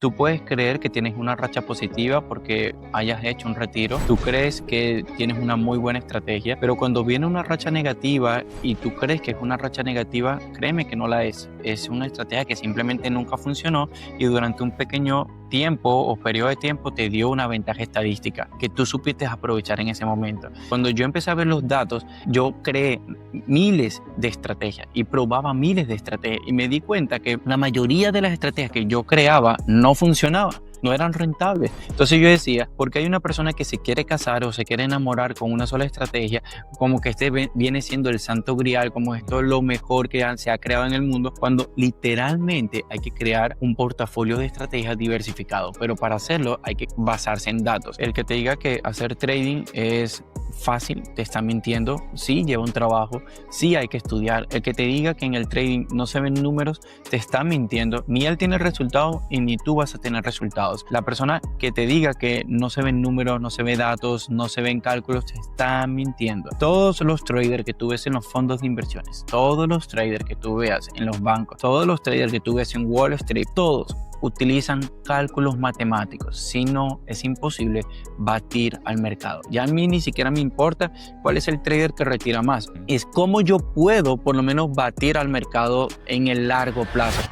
Tú puedes creer que tienes una racha positiva porque hayas hecho un retiro. Tú crees que tienes una muy buena estrategia, pero cuando viene una racha negativa y tú crees que es una racha negativa, créeme que no la es. Es una estrategia que simplemente nunca funcionó y durante un pequeño tiempo o periodo de tiempo te dio una ventaja estadística que tú supiste aprovechar en ese momento. Cuando yo empecé a ver los datos, yo creé miles de estrategias y probaba miles de estrategias y me di cuenta que la mayoría de las estrategias que yo creaba no funcionaban, no eran rentables. Entonces yo decía, ¿por qué hay una persona que se quiere casar o se quiere enamorar con una sola estrategia, como que este viene siendo el santo grial, como esto es lo mejor que se ha creado en el mundo, cuando literalmente hay que crear un portafolio de estrategias diversificado? Pero para hacerlo hay que basarse en datos. El que te diga que hacer trading es fácil, te está mintiendo. Sí, lleva un trabajo, sí hay que estudiar. El que te diga que en el trading no se ven números, te está mintiendo. Ni él tiene resultados y ni tú vas a tener resultados. La persona que te diga que no se ven números, no se ven datos, no se ven cálculos, te está mintiendo. Todos los traders que tú ves en los fondos de inversiones, todos los traders que tú veas en los bancos, todos los traders que tú ves en Wall Street, todos utilizan cálculos matemáticos. Si no, es imposible batir al mercado. Ya a mí ni siquiera me importa cuál es el trader que retira más. Es cómo yo puedo por lo menos batir al mercado en el largo plazo.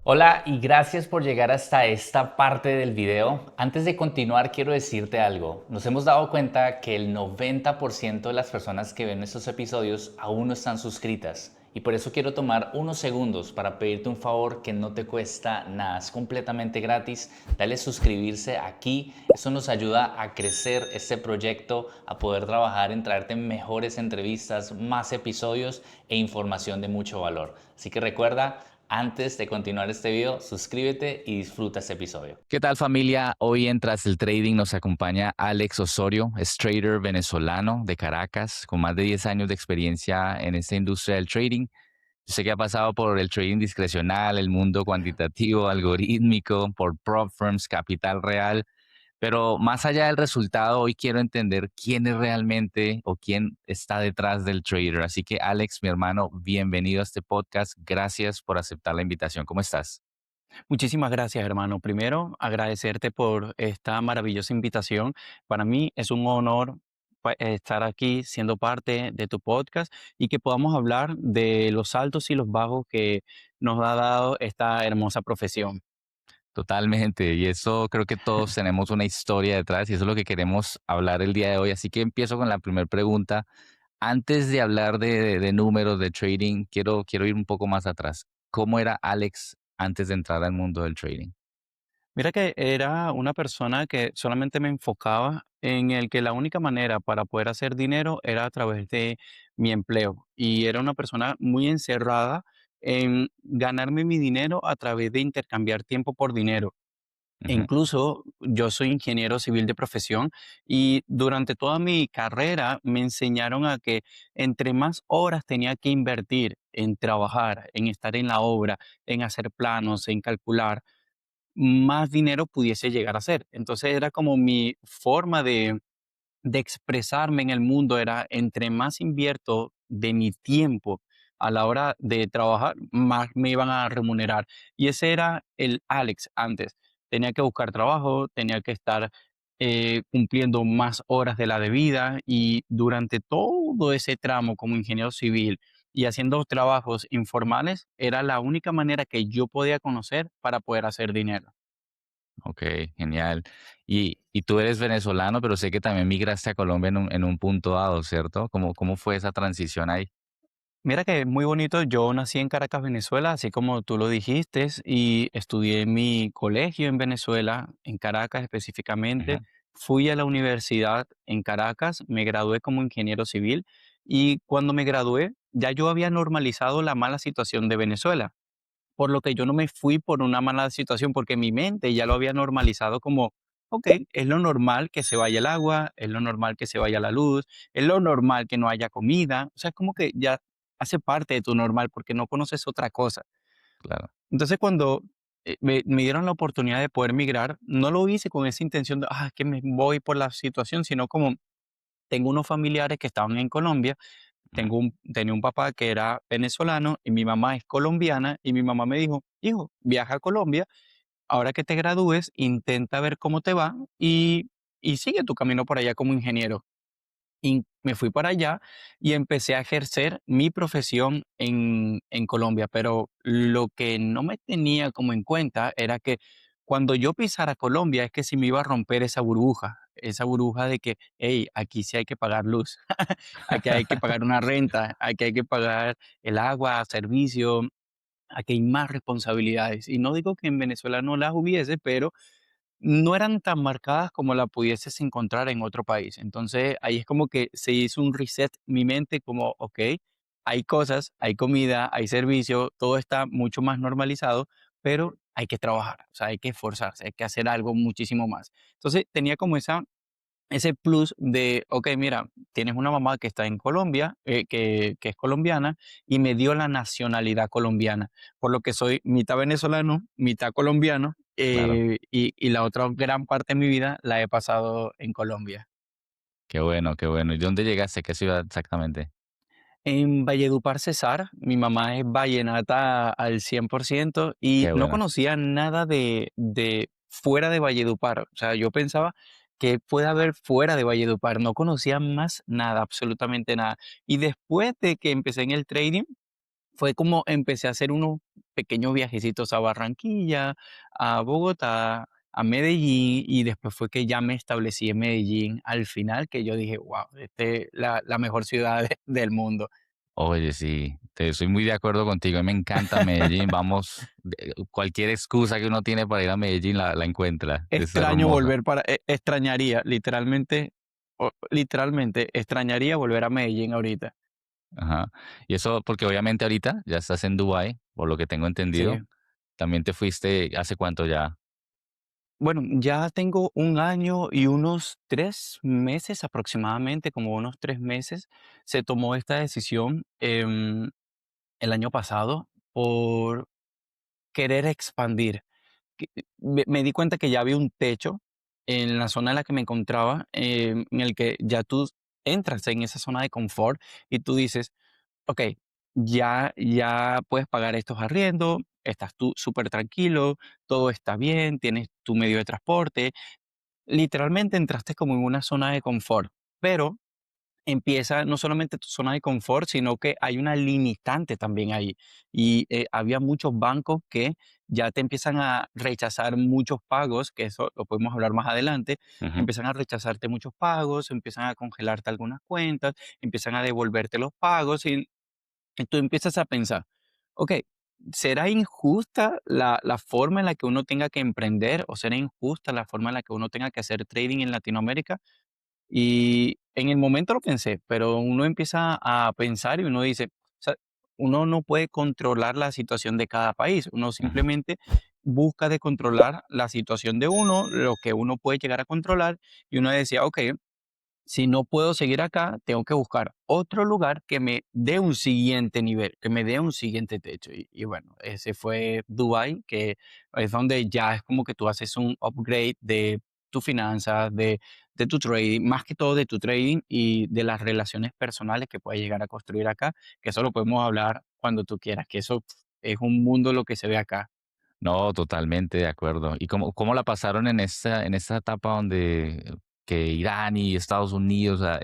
Hola y gracias por llegar hasta esta parte del video. Antes de continuar quiero decirte algo. Nos hemos dado cuenta que el 90% de las personas que ven estos episodios aún no están suscritas. Y por eso quiero tomar unos segundos para pedirte un favor que no te cuesta nada, es completamente gratis. Dale suscribirse aquí, eso nos ayuda a crecer este proyecto, a poder trabajar en traerte mejores entrevistas, más episodios e información de mucho valor. Así que recuerda, antes de continuar este video, suscríbete y disfruta este episodio. ¿Qué tal, familia? Hoy en Tras el Trading nos acompaña Alex Osorio, es trader venezolano de Caracas con más de 10 años de experiencia en esta industria del trading. Yo sé que ha pasado por el trading discrecional, el mundo cuantitativo, algorítmico, por prop firms, capital real. Pero más allá del resultado, hoy quiero entender quién es realmente o quién está detrás del trader. Así que Alex, mi hermano, bienvenido a este podcast. Gracias por aceptar la invitación. ¿Cómo estás? Muchísimas gracias, hermano. Primero, agradecerte por esta maravillosa invitación. Para mí es un honor estar aquí siendo parte de tu podcast y que podamos hablar de los altos y los bajos que nos ha dado esta hermosa profesión. Totalmente. Y eso creo que todos tenemos una historia detrás y eso es lo que queremos hablar el día de hoy. Así que empiezo con la primera pregunta. Antes de hablar de números, de trading, quiero ir un poco más atrás. ¿Cómo era Alex antes de entrar al mundo del trading? Mira que era una persona que solamente me enfocaba en el que la única manera para poder hacer dinero era a través de mi empleo. Y era una persona muy encerrada en ganarme mi dinero a través de intercambiar tiempo por dinero. E Ujú. incluso yo soy ingeniero civil de profesión y durante toda mi carrera me enseñaron a que entre más horas tenía que invertir en trabajar, en estar en la obra, en hacer planos, en calcular, más dinero pudiese llegar a ser. Entonces era como mi forma de expresarme en el mundo era entre más invierto de mi tiempo a la hora de trabajar, más me iban a remunerar. Y ese era el Alex antes. Tenía que buscar trabajo, tenía que estar cumpliendo más horas de la debida y durante todo ese tramo como ingeniero civil y haciendo trabajos informales, era la única manera que yo podía conocer para poder hacer dinero. Ok, genial. Y tú eres venezolano, pero sé que también migraste a Colombia en un punto dado, ¿cierto? ¿Cómo fue esa transición ahí? Mira que muy bonito, yo nací en Caracas, Venezuela, así como tú lo dijiste, y estudié mi colegio en Venezuela, en Caracas Ujú. específicamente. Fui a la universidad en Caracas, me gradué como ingeniero civil y cuando me gradué ya yo había normalizado la mala situación de Venezuela, por lo que yo no me fui por una mala situación, porque mi mente ya lo había normalizado como, ok, es lo normal que se vaya el agua, es lo normal que se vaya la luz, es lo normal que no haya comida, o sea, es como que ya hace parte de tu normal porque no conoces otra cosa. Claro. Entonces, cuando me dieron la oportunidad de poder migrar, no lo hice con esa intención de, que me voy por la situación, sino como tengo unos familiares que estaban en Colombia. Mm. Tenía un papá que era venezolano y mi mamá es colombiana y mi mamá me dijo, hijo, viaja a Colombia, ahora que te gradúes, intenta ver cómo te va y sigue tu camino por allá como ingeniero. Y me fui para allá y empecé a ejercer mi profesión en Colombia, pero lo que no me tenía como en cuenta era que cuando yo pisara Colombia es que si me iba a romper esa burbuja de que, hey, aquí sí hay que pagar luz, aquí hay que pagar una renta, aquí hay que pagar el agua, servicio, aquí hay más responsabilidades. Y no digo que en Venezuela no las hubiese, pero no eran tan marcadas como la pudieses encontrar en otro país. Entonces, ahí es como que se hizo un reset mi mente como, okey, hay cosas, hay comida, hay servicio, todo está mucho más normalizado, pero hay que trabajar, o sea, hay que esforzarse, hay que hacer algo muchísimo más. Entonces, tenía como ese plus de, okey, mira, tienes una mamá que está en Colombia, que es colombiana, y me dio la nacionalidad colombiana, por lo que soy mitad venezolano, mitad colombiano, Claro, y la otra gran parte de mi vida la he pasado en Colombia. qué bueno, qué bueno. ¿Y de dónde llegaste? ¿Qué ciudad exactamente? En Valledupar, Cesar, mi mamá es vallenata al 100% y Qué no bueno. conocía nada de fuera de Valledupar. O sea, yo pensaba que puede haber fuera de Valledupar, no conocía más nada, absolutamente nada. Y después de que empecé en el trading, fue como empecé a hacer unos pequeños viajecitos a Barranquilla, a Bogotá, a Medellín, y después fue que ya me establecí en Medellín al final, que yo dije, wow, este es la mejor ciudad del mundo. Oye, sí, te estoy muy de acuerdo contigo. A mí me encanta Medellín. Vamos, cualquier excusa que uno tiene para ir a Medellín la encuentra. Es Extraño hermosa. volver extrañaría, literalmente, extrañaría volver a Medellín ahorita. Ajá. Y eso porque obviamente ahorita ya estás en Dubái, por lo que tengo entendido. Sí. También te fuiste, ¿hace cuánto ya? Bueno, ya tengo un año y unos 3 meses aproximadamente, como unos 3 meses, se tomó esta decisión el año pasado por querer expandir. Me di cuenta que ya había un techo en la zona en la que me encontraba, en el que ya tú entras en esa zona de confort y tú dices, ok, ya puedes pagar estos arriendos, estás tú súper tranquilo, todo está bien, tienes tu medio de transporte. Literalmente entraste como en una zona de confort, pero empieza no solamente tu zona de confort, sino que hay una limitante también ahí. Y había muchos bancos que ya te empiezan a rechazar muchos pagos, que eso lo podemos hablar más adelante, Ujú. empiezan a rechazarte muchos pagos, empiezan a congelarte algunas cuentas, empiezan a devolverte los pagos y tú empiezas a pensar, ok, ¿será injusta la forma en la que uno tenga que emprender o será injusta la forma en la que uno tenga que hacer trading en Latinoamérica? Y en el momento lo pensé, pero uno empieza a pensar y uno dice, o sea, uno no puede controlar la situación de cada país, uno Ujú. simplemente busca de controlar la situación de uno, lo que uno puede llegar a controlar, y uno decía, ok, si no puedo seguir acá, tengo que buscar otro lugar que me dé un siguiente nivel, que me dé un siguiente techo. Y bueno, ese fue Dubai, que es donde ya es como que tú haces un upgrade de tu finanzas, de tu trading, más que todo de tu trading y de las relaciones personales que puedes llegar a construir acá, que eso lo podemos hablar cuando tú quieras, que eso es un mundo lo que se ve acá. No, totalmente de acuerdo. ¿Y cómo la pasaron en esta etapa donde que Irán y Estados Unidos, o sea,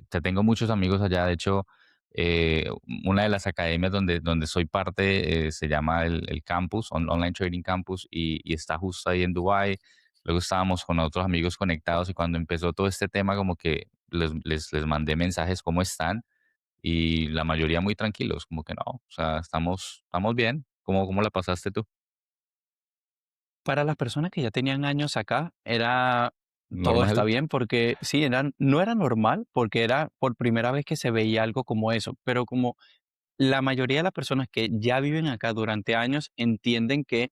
te tengo muchos amigos allá, de hecho, una de las academias donde soy parte se llama el Campus, Online Trading Campus, y está justo ahí en Dubai. Luego estábamos con otros amigos conectados y cuando empezó todo este tema, como que les mandé mensajes, ¿cómo están? Y la mayoría muy tranquilos, como que no, o sea, estamos bien. ¿Cómo la pasaste tú? Para las personas que ya tenían años acá, era todo está ¿Normal? bien, porque sí, no era normal, porque era por primera vez que se veía algo como eso, pero como la mayoría de las personas que ya viven acá durante años entienden que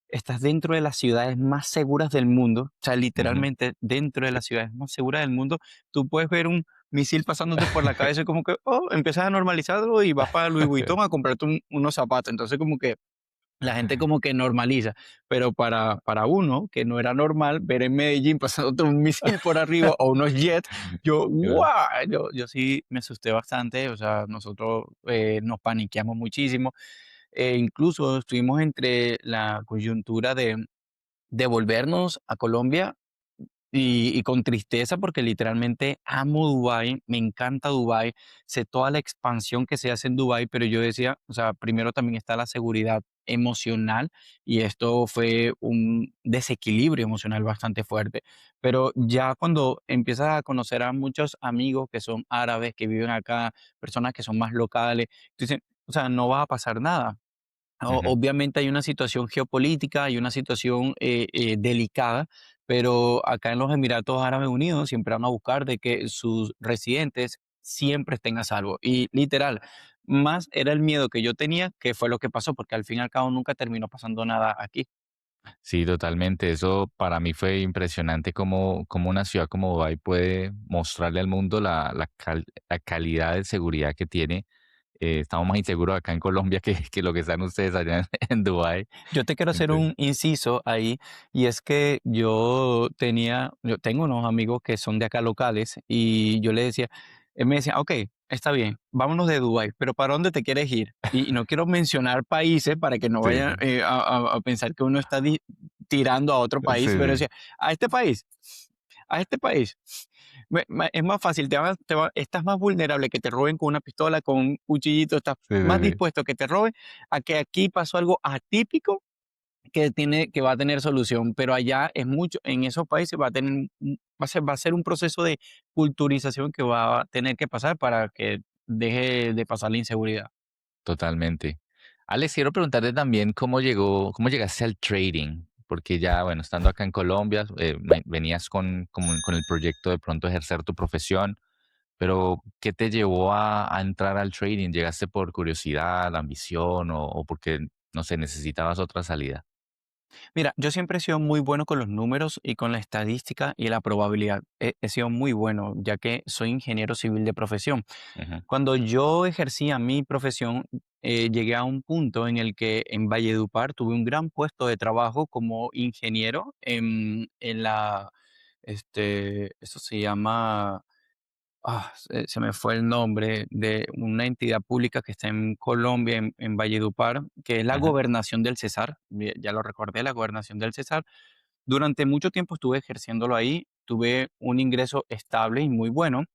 estás dentro de las ciudades más seguras del mundo, o sea, Ujú. literalmente dentro de las ciudades más seguras del mundo, tú puedes ver un misil pasándote por la cabeza y como que, oh, empiezas a normalizarlo y vas para Louis Vuitton a comprarte unos zapatos. Entonces, como que La gente como que normaliza, pero para uno que no era normal ver en Medellín pasándote un misil por arriba o unos jets, yo, Claro. ¡guau! Yo sí me asusté bastante, o sea, nosotros nos paniqueamos muchísimo, incluso estuvimos entre la coyuntura de volvernos a Colombia y con tristeza, porque literalmente amo Dubái, me encanta Dubái, sé toda la expansión que se hace en Dubái, pero yo decía, o sea, primero también está la seguridad emocional y esto fue un desequilibrio emocional bastante fuerte. Pero ya cuando empiezas a conocer a muchos amigos que son árabes, que viven acá, personas que son más locales, tú dices, o sea, no va a pasar nada. Ujú. Obviamente hay una situación geopolítica, hay una situación delicada, pero acá en los Emiratos Árabes Unidos siempre van a buscar de que sus residentes siempre estén a salvo. Y literal, más era el miedo que yo tenía que fue lo que pasó, porque al fin y al cabo nunca terminó pasando nada aquí. Sí, totalmente. Eso para mí fue impresionante cómo una ciudad como Dubái puede mostrarle al mundo la calidad de seguridad que tiene. Estamos más inseguros acá en Colombia que lo que están ustedes allá en, en Dubái. Yo te quiero hacer Entonces, un inciso ahí, y es que yo tengo unos amigos que son de acá locales, y yo le decía, él me decía, ok, está bien, vámonos de Dubái, pero ¿para dónde te quieres ir? Y no quiero mencionar países para que no sí, vayan a pensar que uno está tirando a otro sí, país, pero sí, decía, a este país, a este país. Es más fácil, estás más vulnerable que te roben con una pistola, con un cuchillito, estás sí, más sí, sí, dispuesto a que te roben a que aquí pasó algo atípico que va a tener solución, pero allá es mucho, en esos países va a ser un proceso de culturización que va a tener que pasar para que deje de pasar la inseguridad. totalmente. Alex, quiero preguntarte también cómo llegaste al trading, porque ya, bueno, estando acá en Colombia, venías con el proyecto de pronto ejercer tu profesión. Pero, ¿qué te llevó a entrar al trading? ¿Llegaste por curiosidad, ambición o porque, no sé, necesitabas otra salida? Mira, yo siempre he sido muy bueno con los números y con la estadística y la probabilidad. He sido muy bueno, ya que soy ingeniero civil de profesión. Ujú, Cuando yo ejercía mi profesión, llegué a un punto en el que en Valledupar tuve un gran puesto de trabajo como ingeniero en eso se llama, se me fue el nombre de una entidad pública que está en Colombia, en Valledupar, que es la ujú. Gobernación del Cesar. Ya lo recordé, la Gobernación del Cesar. Durante mucho tiempo estuve ejerciéndolo ahí, tuve un ingreso estable y muy bueno,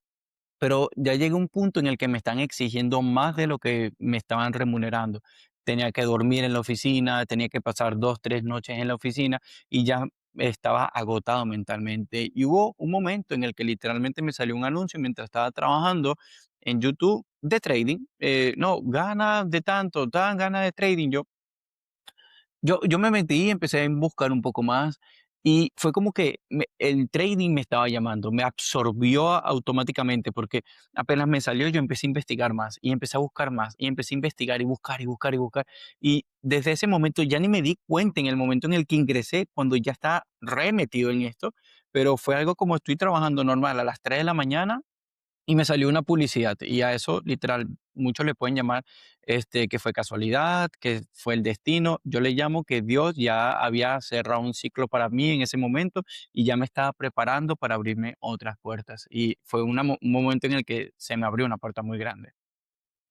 pero ya llegué a un punto en el que me están exigiendo más de lo que me estaban remunerando. Tenía que dormir en la oficina, tenía que pasar 2, 3 noches en la oficina y ya estaba agotado mentalmente. Y hubo un momento en el que literalmente me salió un anuncio mientras estaba trabajando en YouTube de trading. No, gana de tanto, dan gana de trading. Yo me metí y empecé a buscar un poco más y fue como que el trading me estaba llamando, me absorbió automáticamente porque apenas me salió yo empecé a investigar más y empecé a buscar más y empecé a investigar y buscar y buscar y buscar y desde ese momento ya ni me di cuenta en el momento en el que ingresé cuando ya estaba remetido en esto, pero fue algo como estoy trabajando normal a las 3 de la mañana y me salió una publicidad y a eso literal muchos le pueden llamar que fue casualidad, que fue el destino. Yo le llamo que Dios ya había cerrado un ciclo para mí en ese momento y ya me estaba preparando para abrirme otras puertas. Y fue un momento en el que se me abrió una puerta muy grande.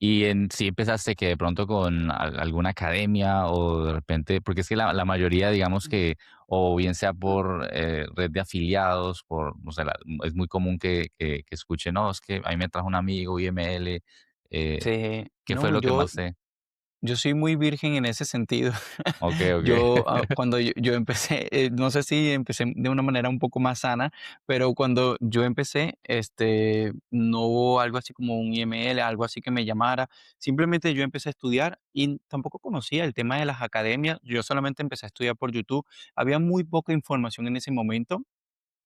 Y sí empezaste que de pronto con alguna academia o de repente, porque es que la mayoría, digamos que, o bien sea por red de afiliados, no sé, es muy común que escuchen, no, es que a mí me trajo un amigo IML, eh, ¿qué fue No, lo que yo, más te... Yo soy muy virgen en ese sentido. Ok, ok. Cuando yo empecé, no sé si empecé de una manera un poco más sana, pero cuando yo empecé, no hubo algo así como un IML, algo así que me llamara. Simplemente yo empecé a estudiar y tampoco conocía el tema de las academias. Yo solamente empecé a estudiar por YouTube. Había muy poca información en ese momento,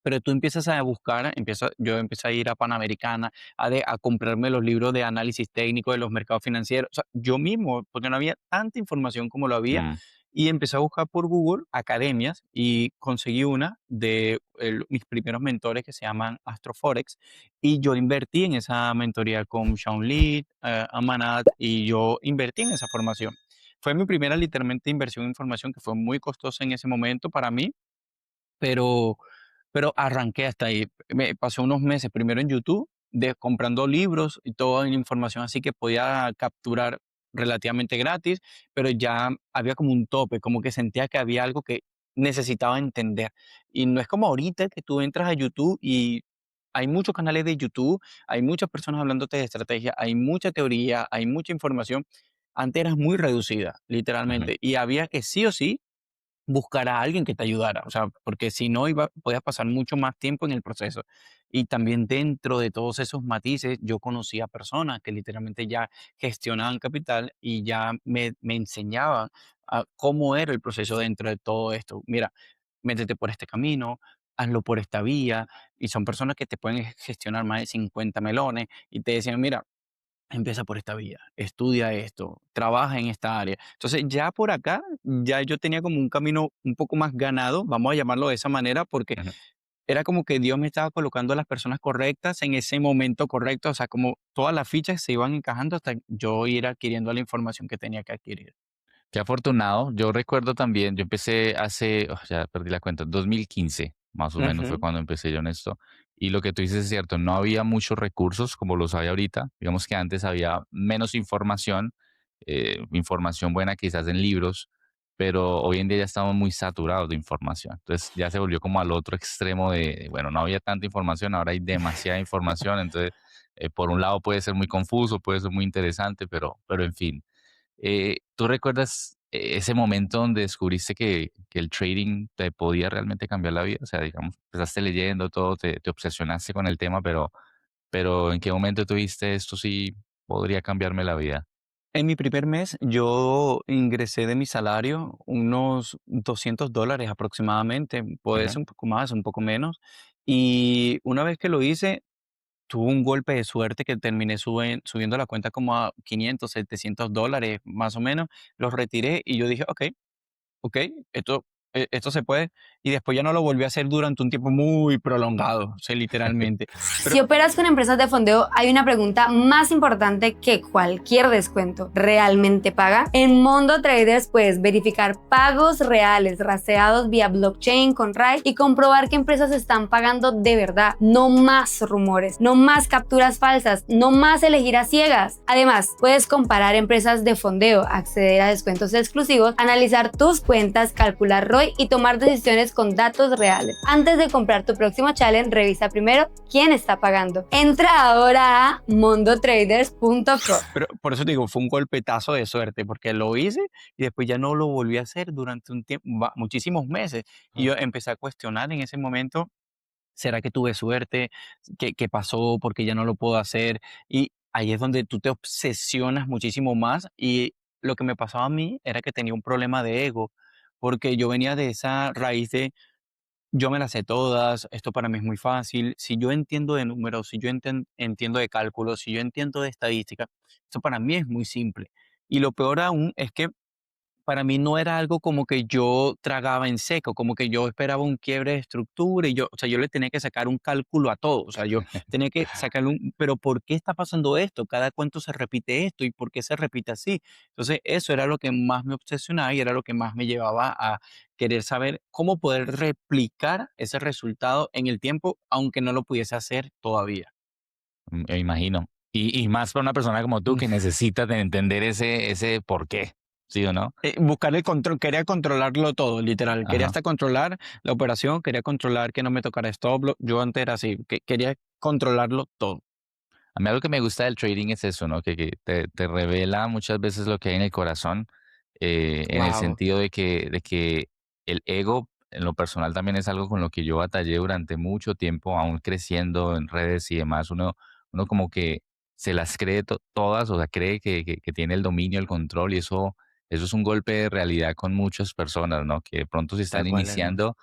pero tú empiezas a buscar, yo empecé a ir a Panamericana, a comprarme los libros de análisis técnico de los mercados financieros, o sea, yo mismo, porque no había tanta información como lo había, Mm. y empecé a buscar por Google academias y conseguí una de mis primeros mentores que se llaman Astroforex, y yo invertí en esa mentoría con Sean Lee, Amanat, y yo invertí en esa formación. fue mi primera literalmente inversión en información que fue muy costosa en ese momento para mí, pero arranqué hasta ahí. Me pasé unos meses primero en YouTube, comprando libros y toda la información así que podía capturar relativamente gratis, pero ya había como un tope, como que sentía que había algo que necesitaba entender. Y no es como ahorita que tú entras a YouTube y hay muchos canales de YouTube, hay muchas personas hablándote de estrategia, hay mucha teoría, hay mucha información. Antes era muy reducida, Ujú, literalmente, y había que sí o sí buscar a alguien que te ayudara, o sea, porque si no podías pasar mucho más tiempo en el proceso. Y también dentro de todos esos matices, yo conocía personas que literalmente ya gestionaban capital y ya me enseñaban cómo era el proceso dentro de todo esto. Mira, métete por este camino, hazlo por esta vía, y son personas que te pueden gestionar más de 50 melones y te decían, mira, empieza por esta vía, estudia esto, trabaja en esta área. Entonces, ya por acá, ya yo tenía como un camino un poco más ganado, vamos a llamarlo de esa manera, porque ujú. era como que Dios me estaba colocando a las personas correctas en ese momento correcto, o sea, como todas las fichas se iban encajando hasta yo ir adquiriendo la información que tenía que adquirir. Qué afortunado. Yo recuerdo también, yo empecé hace, ya perdí la cuenta, 2015, más o menos fue Ujú. cuando empecé yo en esto. Y lo que tú dices es cierto, no había muchos recursos como los hay ahorita. Digamos que antes había menos información, información buena quizás en libros, pero hoy en día ya estamos muy saturados de información. Entonces ya se volvió como al otro extremo de, bueno, no había tanta información, ahora hay demasiada información. Entonces, por un lado puede ser muy confuso, puede ser muy interesante, pero en fin. ¿Tú recuerdas ese momento donde descubriste que el trading te podía realmente cambiar la vida? O sea, digamos, empezaste leyendo todo, te obsesionaste con el tema, pero ¿en qué momento tuviste esto sí podría cambiarme la vida? En mi primer mes, yo ingresé de mi salario unos $200 aproximadamente, puede Ujú. ser un poco más, un poco menos. Y una vez que lo hice, tuve un golpe de suerte que terminé subiendo la cuenta como a 500, $700 más o menos. Los retiré y yo dije, ok, ok, esto se puede. Y después ya no lo volví a hacer durante un tiempo muy prolongado, o sea, literalmente. Pero Si operas con empresas de fondeo, hay una pregunta más importante que cualquier descuento. ¿Realmente paga? En Mondo Traders puedes verificar pagos reales rastreados vía blockchain con RAI y comprobar que empresas están pagando de verdad. No más rumores, no más capturas falsas, no más elegir a ciegas. Además, puedes comparar empresas de fondeo, acceder a descuentos exclusivos, analizar tus cuentas, calcular ROI y tomar decisiones con datos reales. Antes de comprar tu próximo challenge, revisa primero quién está pagando. Entra ahora a mondotraders.com. Pero por eso te digo, fue un golpetazo de suerte, porque lo hice y después ya no lo volví a hacer durante un tiempo, muchísimos meses. Y Mm, yo empecé a cuestionar en ese momento, ¿será que tuve suerte? ¿Qué pasó? ¿Por qué ya no lo puedo hacer? Y ahí es donde tú te obsesionas muchísimo más. Y lo que me pasaba a mí era que tenía un problema de ego, porque yo venía de esa raíz de yo me las sé todas, esto para mí es muy fácil. Si yo entiendo de números, si yo entiendo de cálculos, si yo entiendo de estadística, esto para mí es muy simple. Y lo peor aún es que para mí no era algo como que yo tragaba en seco, como que yo esperaba un quiebre de estructura y yo, o sea, yo le tenía que sacar un cálculo a todo, o sea, yo tenía que sacarle pero ¿por qué está pasando esto? ¿Cada cuánto se repite esto? ¿Y por qué se repite así? Entonces, eso era lo que más me obsesionaba y era lo que más me llevaba a querer saber cómo poder replicar ese resultado en el tiempo, aunque no lo pudiese hacer todavía. Me imagino. Y más para una persona como tú que necesita de entender ese por qué, ¿sí o no? Buscar el control, quería controlarlo todo, literal. Quería Ajá. hasta controlar la operación, quería controlar que no me tocara stop loss. Yo antes era así, que quería controlarlo todo. A mí algo que me gusta del trading es eso, ¿no? Que te revela muchas veces lo que hay en el corazón, en el Wow, sentido de que el ego, en lo personal, también es algo con lo que yo batallé durante mucho tiempo, aún creciendo en redes y demás. Uno como que se las cree todas, o sea, cree que tiene el dominio, el control, y eso es un golpe de realidad con muchas personas, ¿no? Que de pronto si tal están cual, hermano. iniciando,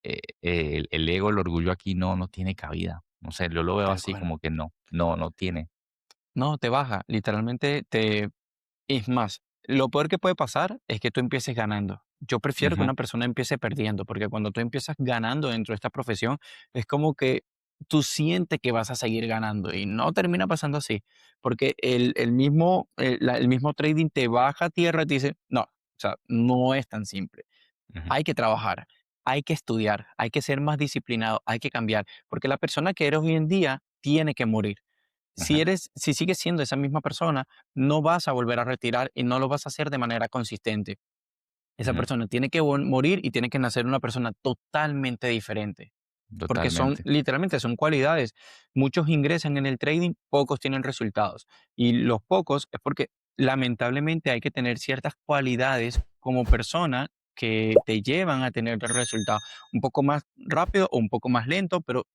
el ego, el orgullo aquí no tiene cabida. No sé, yo lo veo Tal así cual. como que no tiene. No, te baja, literalmente te... Es más, lo peor que puede pasar es que tú empieces ganando. Yo prefiero que Ujú. una persona empiece perdiendo, porque cuando tú empiezas ganando dentro de esta profesión, es como que tú sientes que vas a seguir ganando y no termina pasando así, porque el mismo trading te baja a tierra y te dice, no, o sea, no es tan simple. Ujú, Hay que trabajar, hay que estudiar, hay que ser más disciplinado, hay que cambiar, porque la persona que eres hoy en día tiene que morir. ujú, Si sigues siendo esa misma persona, no vas a volver a retirar y no lo vas a hacer de manera consistente. Esa ujú, persona tiene que morir y tiene que nacer una persona totalmente diferente, porque son totalmente. literalmente son cualidades. Muchos ingresan en el trading, pocos tienen resultados. Y los pocos es porque lamentablemente hay que tener ciertas cualidades como persona que te llevan a tener el resultado un poco más rápido o un poco más lento, pero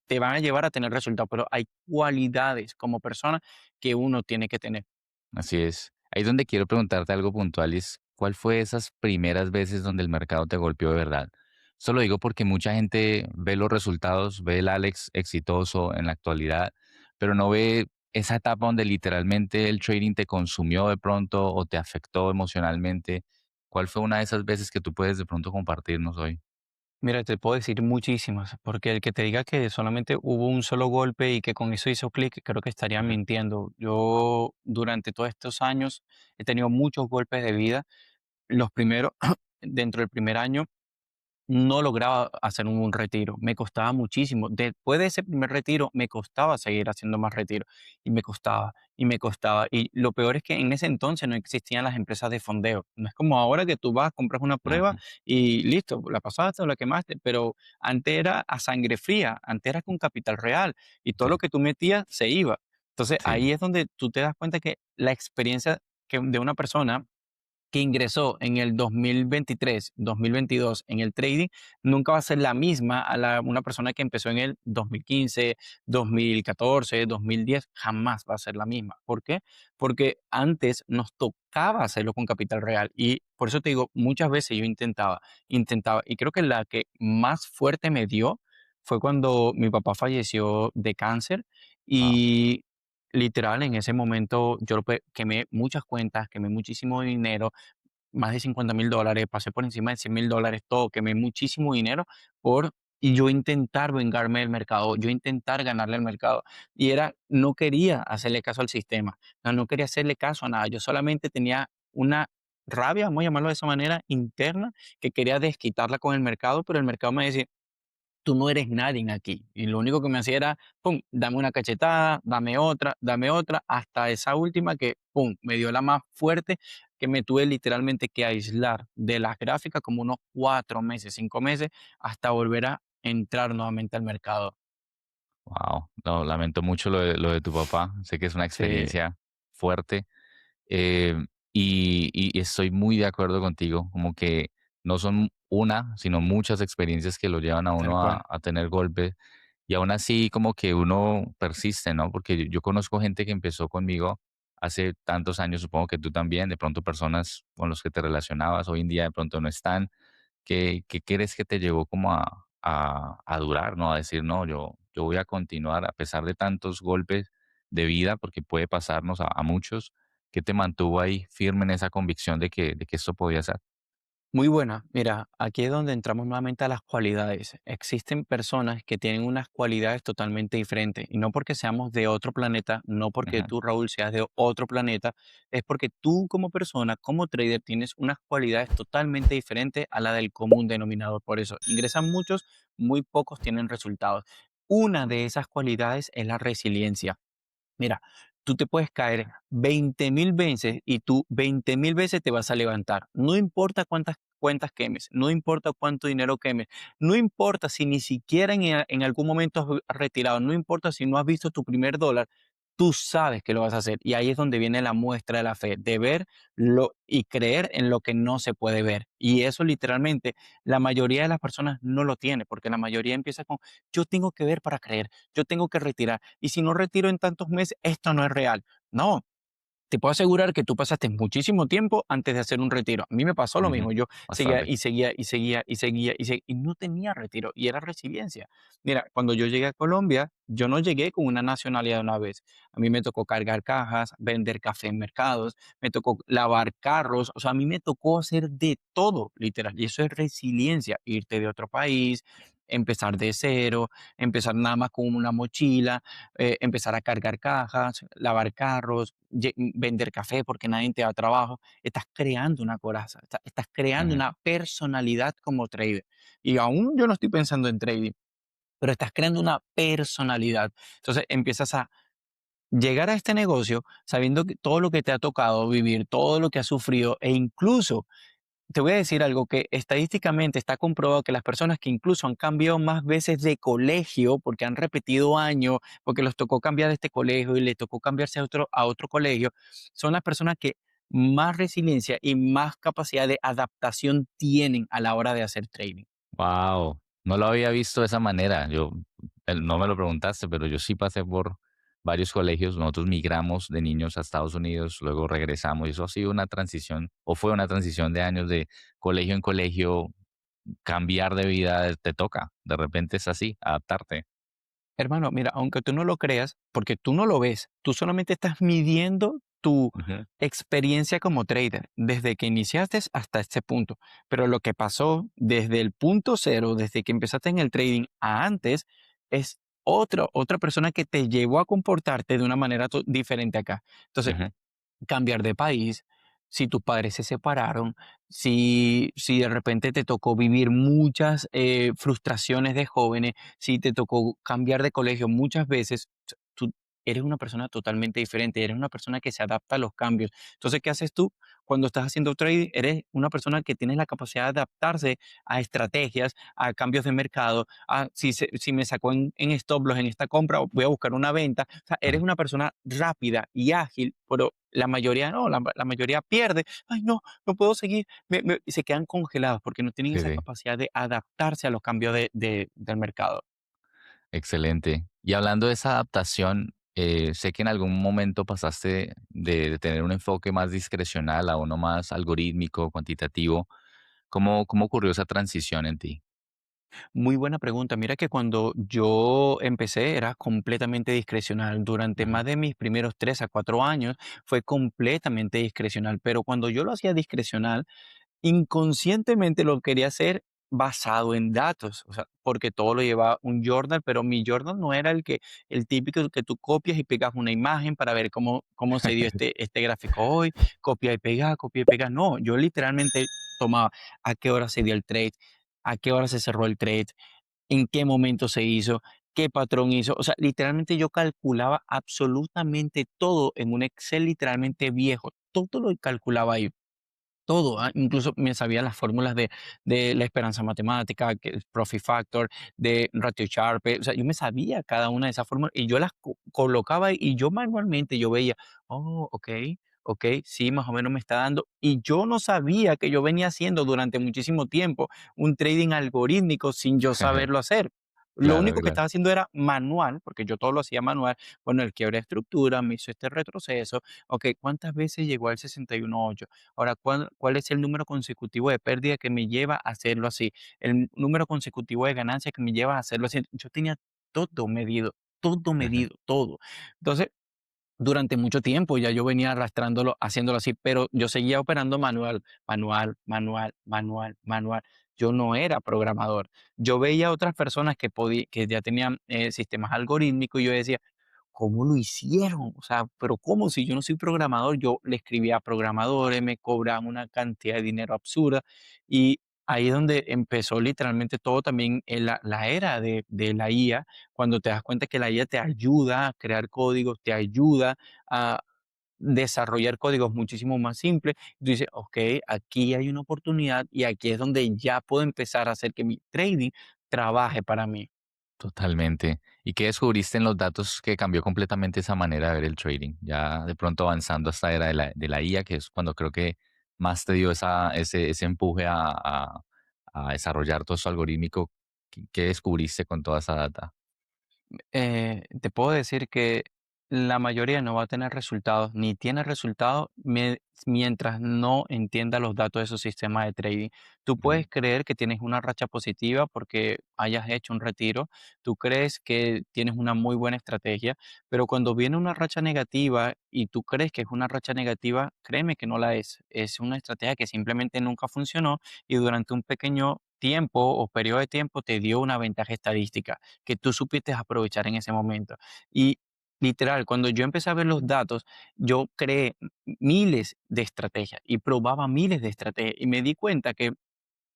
te van a llevar a tener resultados. Pero hay cualidades como persona que uno tiene que tener. Así es. Ahí es donde quiero preguntarte algo puntual, y es, ¿cuál fue esas primeras veces donde el mercado te golpeó de verdad? Esto lo digo porque mucha gente ve los resultados, ve el Alex exitoso en la actualidad, pero no ve esa etapa donde literalmente el trading te consumió de pronto o te afectó emocionalmente. ¿Cuál fue una de esas veces que tú puedes de pronto compartirnos hoy? Mira, te puedo decir muchísimas, porque el que te diga que solamente hubo un solo golpe y que con eso hizo clic, creo que estaría Ujú, mintiendo. Yo durante todos estos años he tenido muchos golpes de vida. Los primeros, dentro del primer año, no lograba hacer un retiro, me costaba muchísimo. Después de ese primer retiro, me costaba seguir haciendo más retiros y me costaba y me costaba. Y lo peor es que en ese entonces no existían las empresas de fondeo. No es como ahora que tú vas, compras una prueba ujú. y listo, la pasaste o la quemaste, pero antes era a sangre fría, antes era con capital real y todo Sí, lo que tú metías se iba. Entonces sí, ahí es donde tú te das cuenta que la experiencia de una persona que ingresó en el 2023, 2022 en el trading, nunca va a ser la misma a una persona que empezó en el 2015, 2014, 2010, jamás va a ser la misma. ¿Por qué? Porque antes nos tocaba hacerlo con capital real y por eso te digo, muchas veces yo intentaba y creo que la que más fuerte me dio fue cuando mi papá falleció de cáncer wow, y literal en ese momento yo quemé muchas cuentas, quemé muchísimo dinero, más de $50,000, pasé por encima de $100,000, todo, quemé muchísimo dinero por y yo intentar vengarme del mercado, yo intentar ganarle al mercado. Y no quería hacerle caso al sistema, no quería hacerle caso a nada. Yo solamente tenía una rabia, vamos a llamarlo de esa manera, interna, que quería desquitarla con el mercado, pero el mercado me decía, tú no eres nadie aquí. Y lo único que me hacía era, pum, dame una cachetada, dame otra, hasta esa última que, pum, me dio la más fuerte, que me tuve literalmente que aislar de las gráficas como unos 4 meses, 5 meses, hasta volver a entrar nuevamente al mercado. wow. No, lamento mucho lo de tu papá. Sé que es una Sí, experiencia fuerte. Eh, y estoy muy de acuerdo contigo, como que no son una, sino muchas experiencias que lo llevan a tal uno cual. a tener golpes y aún así como que uno persiste, ¿no? Porque yo conozco gente que empezó conmigo hace tantos años, supongo que tú también, de pronto personas con los que te relacionabas hoy en día de pronto no están. ¿Qué crees que te llevó como a durar, ¿no? A decir, no, yo voy a continuar a pesar de tantos golpes de vida, porque puede pasarnos a muchos. ¿Qué te mantuvo ahí firme en esa convicción de que esto podía ser? Muy buena. Mira, aquí es donde entramos nuevamente a las cualidades. Existen personas que tienen unas cualidades totalmente diferentes y no porque seamos de otro planeta, no porque Ujú, tú, Raúl, seas de otro planeta, es porque tú como persona, como trader, tienes unas cualidades totalmente diferentes a la del común denominador. Por eso, ingresan muchos, muy pocos tienen resultados. Una de esas cualidades es la resiliencia. Mira, tú te puedes caer 20,000 veces y tú 20,000 veces te vas a levantar. No importa cuántas cuentas quemes, no importa cuánto dinero quemes, no importa si ni siquiera en algún momento has retirado, no importa si no has visto tu primer dólar, tú sabes que lo vas a hacer. Y ahí es donde viene la muestra de la fe, de verlo y creer en lo que no se puede ver. Y eso literalmente la mayoría de las personas no lo tiene, porque la mayoría empieza con, yo tengo que ver para creer, yo tengo que retirar. Y si no retiro en tantos meses, esto no es real. No, te puedo asegurar que tú pasaste muchísimo tiempo antes de hacer un retiro. A mí me pasó lo ujú, mismo. Yo seguía bastante. y seguía y seguía y seguía y no tenía retiro y era resiliencia. Mira, cuando yo llegué a Colombia, yo no llegué con una nacionalidad de una vez. A mí me tocó cargar cajas, vender café en mercados, me tocó lavar carros. O sea, a mí me tocó hacer de todo, literal. Y eso es resiliencia, irte de otro país, empezar de cero, empezar nada más con una mochila, empezar a cargar cajas, lavar carros, vender café porque nadie te da trabajo. Estás creando una coraza, estás creando Ujú. una personalidad como trader. Y aún yo no estoy pensando en trading, pero estás creando una personalidad. Entonces empiezas a llegar a este negocio sabiendo que todo lo que te ha tocado vivir, todo lo que has sufrido e incluso te voy a decir algo que estadísticamente está comprobado que las personas que incluso han cambiado más veces de colegio, porque han repetido años, porque les tocó cambiar de este colegio y les tocó cambiarse a otro colegio, son las personas que más resiliencia y más capacidad de adaptación tienen a la hora de hacer trading. Wow, no lo había visto de esa manera. No me lo preguntaste, pero yo sí pasé por varios colegios. Nosotros migramos de niños a Estados Unidos, luego regresamos y eso ha sido una transición, o fue una transición de años de colegio en colegio, cambiar de vida te toca. De repente es así, adaptarte. Hermano, mira, aunque tú no lo creas, porque tú no lo ves, tú solamente estás midiendo tu Ujú, experiencia como trader desde que iniciaste hasta este punto. Pero lo que pasó desde el punto cero, desde que empezaste en el trading a antes, es otra persona que te llevó a comportarte de una manera diferente acá. Entonces, ujú. cambiar de país, si tus padres se separaron, si de repente te tocó vivir muchas frustraciones de jóvenes, si te tocó cambiar de colegio muchas veces, tú eres una persona totalmente diferente, eres una persona que se adapta a los cambios. Entonces, ¿qué haces tú? Cuando estás haciendo trading, eres una persona que tiene la capacidad de adaptarse a estrategias, a cambios de mercado, si me sacó en stop loss en esta compra, voy a buscar una venta. O sea, eres Ujú. una persona rápida y ágil, pero la mayoría no, la mayoría pierde. Ay, no, no puedo seguir. Y se quedan congelados porque no tienen Sí, esa sí, capacidad de adaptarse a los cambios del mercado. excelente. Y hablando de esa adaptación, sé que en algún momento pasaste de tener un enfoque más discrecional a uno más algorítmico, cuantitativo. ¿Cómo ocurrió esa transición en ti? Muy buena pregunta. Mira que cuando yo empecé era completamente discrecional. Durante Ujú. más de mis primeros 3 a 4 años fue completamente discrecional. Pero cuando yo lo hacía discrecional, inconscientemente lo quería hacer basado en datos, o sea, porque todo lo llevaba un journal, pero mi journal no era el típico que tú copias y pegas una imagen para ver cómo se dio este gráfico hoy, copia y pega. No, yo literalmente tomaba a qué hora se dio el trade, a qué hora se cerró el trade, en qué momento se hizo, qué patrón hizo. O sea, literalmente yo calculaba absolutamente todo en un Excel literalmente viejo. Todo lo calculaba ahí. Todo, incluso me sabía las fórmulas de la esperanza matemática, que es Profit Factor, de Ratio Sharpe, o sea, yo me sabía cada una de esas fórmulas y yo las colocaba y yo manualmente yo veía, oh, ok, sí, más o menos me está dando. Y yo no sabía que yo venía haciendo durante muchísimo tiempo un trading algorítmico sin yo saberlo hacer. Lo Claro, único que claro. estaba haciendo era manual, porque yo todo lo hacía manual. Bueno, el quiebre de estructura, me hizo este retroceso. Ok, ¿cuántas veces llegó al 61.8? Ahora, ¿cuál es el número consecutivo de pérdida que me lleva a hacerlo así? El número consecutivo de ganancia que me lleva a hacerlo así. Yo tenía todo Ujú. medido, todo. Entonces, durante mucho tiempo ya yo venía arrastrándolo, haciéndolo así, pero yo seguía operando manual. Yo no era programador. Yo veía otras personas que ya tenían sistemas algorítmicos y yo decía, ¿cómo lo hicieron? O sea, pero ¿cómo? Si yo no soy programador, yo le escribía a programadores, me cobraban una cantidad de dinero absurda y ahí es donde empezó literalmente todo también en la era de la IA, cuando te das cuenta que la IA te ayuda a crear códigos, te ayuda a desarrollar códigos muchísimo más simples. Tú dices, ok, aquí hay una oportunidad y aquí es donde ya puedo empezar a hacer que mi trading trabaje para mí. Totalmente. ¿Y qué descubriste en los datos que cambió completamente esa manera de ver el trading? Ya de pronto avanzando hasta era de la IA, que es cuando creo que más te dio ese empuje a desarrollar todo eso algorítmico. ¿Qué descubriste con toda esa data? Te puedo decir que la mayoría no va a tener resultados, ni tiene resultados mientras no entienda los datos de su sistema de trading. Tú Ujú, puedes creer que tienes una racha positiva porque hayas hecho un retiro, tú crees que tienes una muy buena estrategia, pero cuando viene una racha negativa y tú crees que es una racha negativa, créeme que no la es. Es una estrategia que simplemente nunca funcionó y durante un pequeño tiempo o periodo de tiempo te dio una ventaja estadística que tú supiste aprovechar en ese momento. Y literal, cuando yo empecé a ver los datos, yo creé miles de estrategias y probaba miles de estrategias y me di cuenta que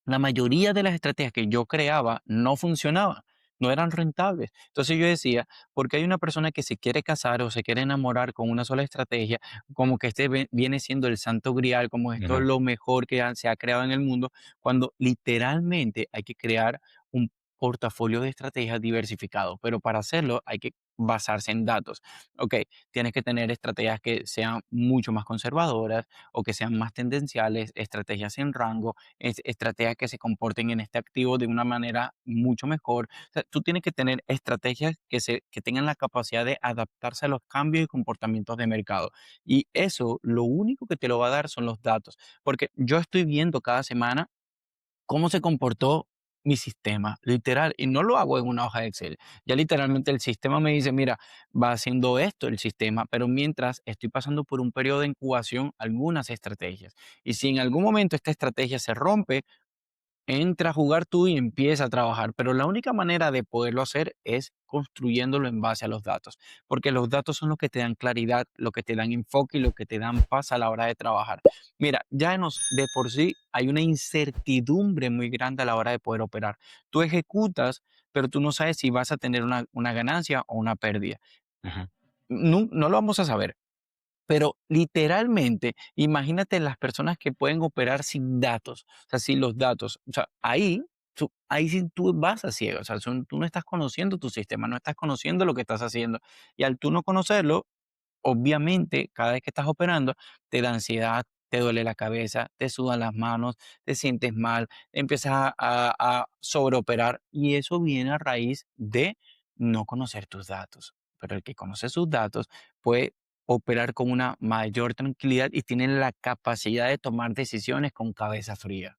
la mayoría de las estrategias que yo creaba no funcionaban, no eran rentables. Entonces yo decía, porque hay una persona que se quiere casar o se quiere enamorar con una sola estrategia, como que viene siendo el santo grial, como esto es Ujú. lo mejor que se ha creado en el mundo, cuando literalmente hay que crear un portafolio de estrategias diversificado, pero para hacerlo hay que basarse en datos. Ok, tienes que tener estrategias que sean mucho más conservadoras o que sean más tendenciales, estrategias en rango, estrategias que se comporten en este activo de una manera mucho mejor. O sea, tú tienes que tener estrategias que tengan la capacidad de adaptarse a los cambios y comportamientos de mercado. Y eso, lo único que te lo va a dar son los datos, porque yo estoy viendo cada semana cómo se comportó mi sistema, literal, y no lo hago en una hoja de Excel. Ya literalmente el sistema me dice, mira, va haciendo esto el sistema, pero mientras estoy pasando por un periodo de incubación, algunas estrategias. Y si en algún momento esta estrategia se rompe, entra a jugar tú y empieza a trabajar, pero la única manera de poderlo hacer es construyéndolo en base a los datos, porque los datos son los que te dan claridad, lo que te dan enfoque y lo que te dan paz a la hora de trabajar. Mira, de por sí hay una incertidumbre muy grande a la hora de poder operar. Tú ejecutas, pero tú no sabes si vas a tener una ganancia o una pérdida. Ujú. No, no lo vamos a saber. Pero literalmente, imagínate las personas que pueden operar sin datos, o sea, sin los datos. O sea, ahí sí tú vas a ciego, o sea, tú no estás conociendo tu sistema, no estás conociendo lo que estás haciendo. Y al tú no conocerlo, obviamente, cada vez que estás operando, te da ansiedad, te duele la cabeza, te sudan las manos, te sientes mal, empiezas a sobreoperar y eso viene a raíz de no conocer tus datos. Pero el que conoce sus datos puede operar con una mayor tranquilidad y tiene la capacidad de tomar decisiones con cabeza fría.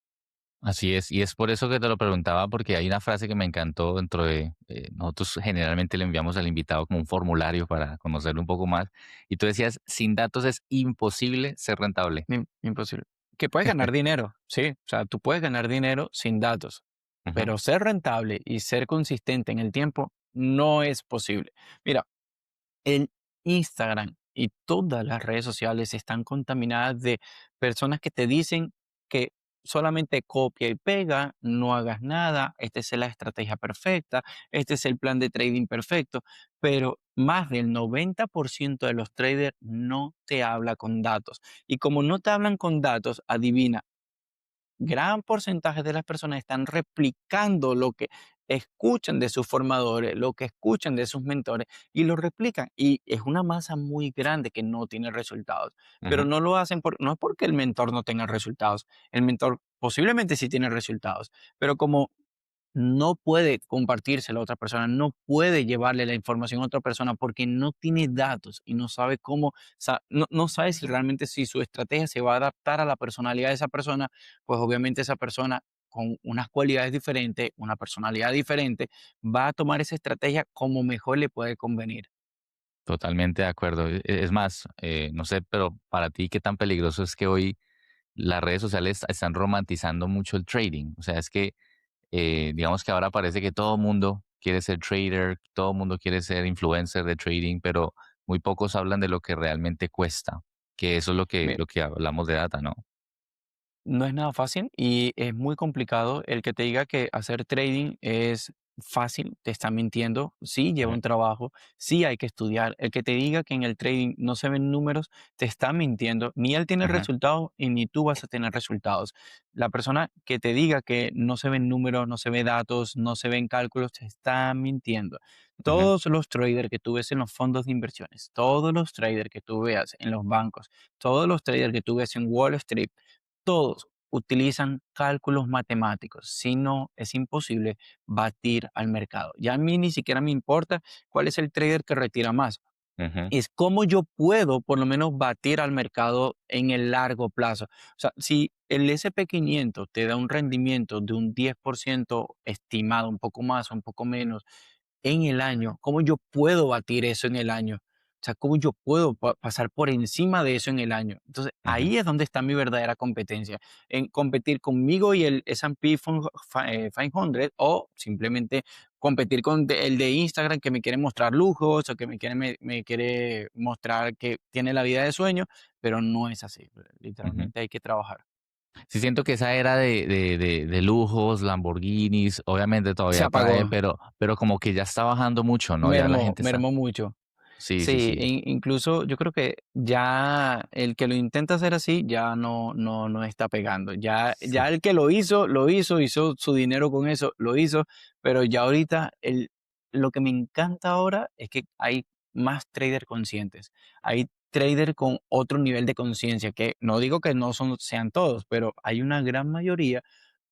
Así es, y es por eso que te lo preguntaba, porque hay una frase que me encantó dentro de, nosotros generalmente le enviamos al invitado como un formulario para conocerlo un poco más, y tú decías, sin datos es imposible ser rentable. Imposible. Que puedes ganar dinero, sí, o sea, tú puedes ganar dinero sin datos, Ujú. pero ser rentable y ser consistente en el tiempo no es posible. Mira, el Instagram y todas las redes sociales están contaminadas de personas que te dicen que solamente copia y pega, no hagas nada, esta es la estrategia perfecta, este es el plan de trading perfecto, pero más del 90% de los traders no te habla con datos. Y como no te hablan con datos, adivina, gran porcentaje de las personas están replicando lo que escuchan de sus formadores, lo que escuchan de sus mentores y lo replican. Y es una masa muy grande que no tiene resultados, pero Ujú. no lo hacen no es porque el mentor no tenga resultados. El mentor posiblemente sí tiene resultados, pero como no puede compartírselo a otra persona, no puede llevarle la información a otra persona porque no tiene datos y no sabe cómo, no sabe si realmente si su estrategia se va a adaptar a la personalidad de esa persona, pues obviamente esa persona con unas cualidades diferentes, una personalidad diferente, va a tomar esa estrategia como mejor le puede convenir. Totalmente de acuerdo. Es más, no sé, pero para ti, ¿qué tan peligroso es que hoy las redes sociales están romantizando mucho el trading? O sea, es que digamos que ahora parece que todo mundo quiere ser trader, todo mundo quiere ser influencer de trading, pero muy pocos hablan de lo que realmente cuesta, que eso es lo que hablamos de data, ¿no? No es nada fácil y es muy complicado. El que te diga que hacer trading es fácil, te está mintiendo. Sí, lleva Ujú. un trabajo, sí hay que estudiar. El que te diga que en el trading no se ven números, te está mintiendo. Ni él tiene Ujú. resultados y ni tú vas a tener resultados. La persona que te diga que no se ven números, no se ve datos, no se ven cálculos, te está mintiendo. Ujú. Todos los traders que tú ves en los fondos de inversiones, todos los traders que tú veas en los bancos, todos los traders que tú ves en Wall Street, todos utilizan cálculos matemáticos, si no es imposible batir al mercado. Ya a mí ni siquiera me importa cuál es el trader que retira más, Ujú. es cómo yo puedo por lo menos batir al mercado en el largo plazo. O sea, si el SP 500 te da un rendimiento de un 10% estimado, un poco más o un poco menos en el año, ¿cómo yo puedo batir eso en el año? sea, ¿cómo yo puedo pasar por encima de eso en el año? Entonces, Ujú. ahí es donde está mi verdadera competencia, en competir conmigo y el S&P 500 o simplemente competir con el de Instagram que me quiere mostrar lujos o que me quiere mostrar que tiene la vida de sueño, pero no es así. Ujú. Literalmente hay que trabajar. Sí, siento que esa era de lujos, Lamborghinis, obviamente Se todavía trae, apagó, pero como que ya está bajando mucho, ¿no? Ya la gente está. mermó mucho. Sí, sí, Sí, sí. incluso yo creo que ya el que lo intenta hacer así ya no está pegando. Ya Sí. el que hizo su dinero con eso, lo hizo, pero ya ahorita lo que me encanta ahora es que hay más traders conscientes. Hay traders con otro nivel de conciencia, que no digo que no sean todos, pero hay una gran mayoría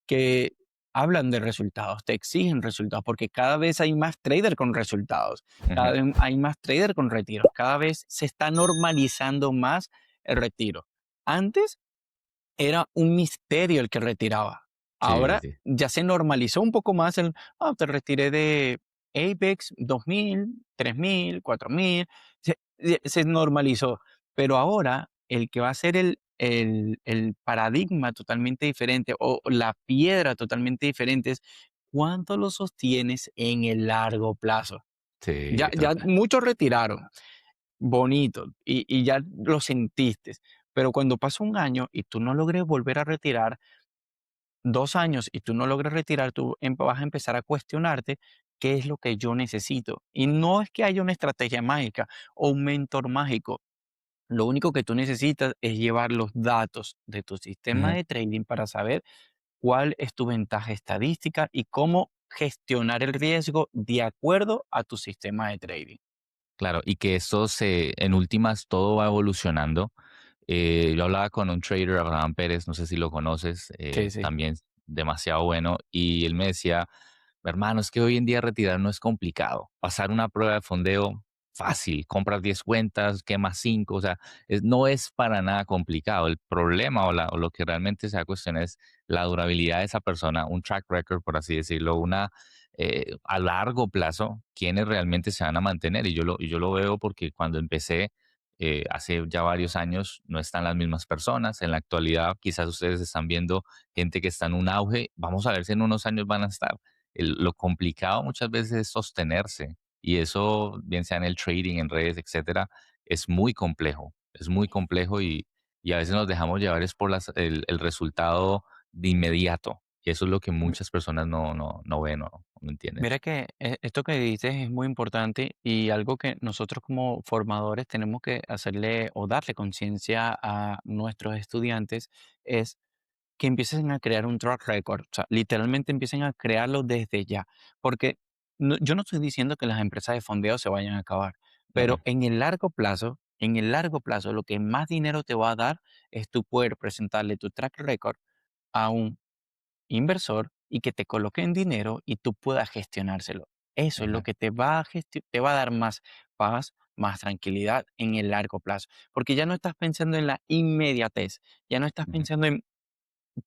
que hablan de resultados, te exigen resultados, porque cada vez hay más trader con resultados, cada Ujú. vez hay más trader con retiros, cada vez se está normalizando más el retiro. Antes era un misterio el que retiraba. Sí, Ahora sí. ya se normalizó un poco más te retiré de Apex 2000, 3000, 4000, se normalizó. Pero ahora el que va a ser el paradigma totalmente diferente o la piedra totalmente diferente es cuánto lo sostienes en el largo plazo. Ya, Sí, ya total. muchos retiraron, bonito, y ya lo sentiste. Pero cuando pasa un año y tú no logres volver a retirar, 2 años y tú no logres retirar, tú vas a empezar a cuestionarte qué es lo que yo necesito. Y no es que haya una estrategia mágica o un mentor mágico. Lo único que tú necesitas es llevar los datos de tu sistema Ujú. de trading para saber cuál es tu ventaja estadística y cómo gestionar el riesgo de acuerdo a tu sistema de trading. Claro, y que esto en últimas, todo va evolucionando. Yo hablaba con un trader, Abraham Pérez, no sé si lo conoces, Sí, sí. también demasiado bueno, y él me decía, hermano, es que hoy en día retirar no es complicado. Pasar una prueba de fondeo, fácil, compras 10 cuentas, quemas 5, o sea, no es para nada complicado. El problema o lo que realmente se da cuestión es la durabilidad de esa persona, un track record, por así decirlo, a largo plazo, quiénes realmente se van a mantener. Y yo lo veo porque cuando empecé, hace ya varios años, no están las mismas personas. En la actualidad, quizás ustedes están viendo gente que está en un auge. Vamos a ver si en unos años van a estar. Lo complicado muchas veces es sostenerse. Y eso, bien sea en el trading, en redes, etcétera, es muy complejo. Es muy complejo y a veces nos dejamos llevar es por el resultado de inmediato. Y eso es lo que muchas personas no ven o no entienden. Mira que esto que dices es muy importante y algo que nosotros como formadores tenemos que hacerle o darle conciencia a nuestros estudiantes es que empiecen a crear un track record, o sea, literalmente empiecen a crearlo desde ya, porque yo no estoy diciendo que las empresas de fondeo se vayan a acabar, Mm, pero en el largo plazo, lo que más dinero te va a dar es tú poder presentarle tu track record a un inversor y que te coloquen dinero y tú puedas gestionárselo. Eso es lo ujú, que te va a dar más paz, más tranquilidad en el largo plazo, porque ya no estás pensando en la inmediatez, ya no estás ujú, pensando en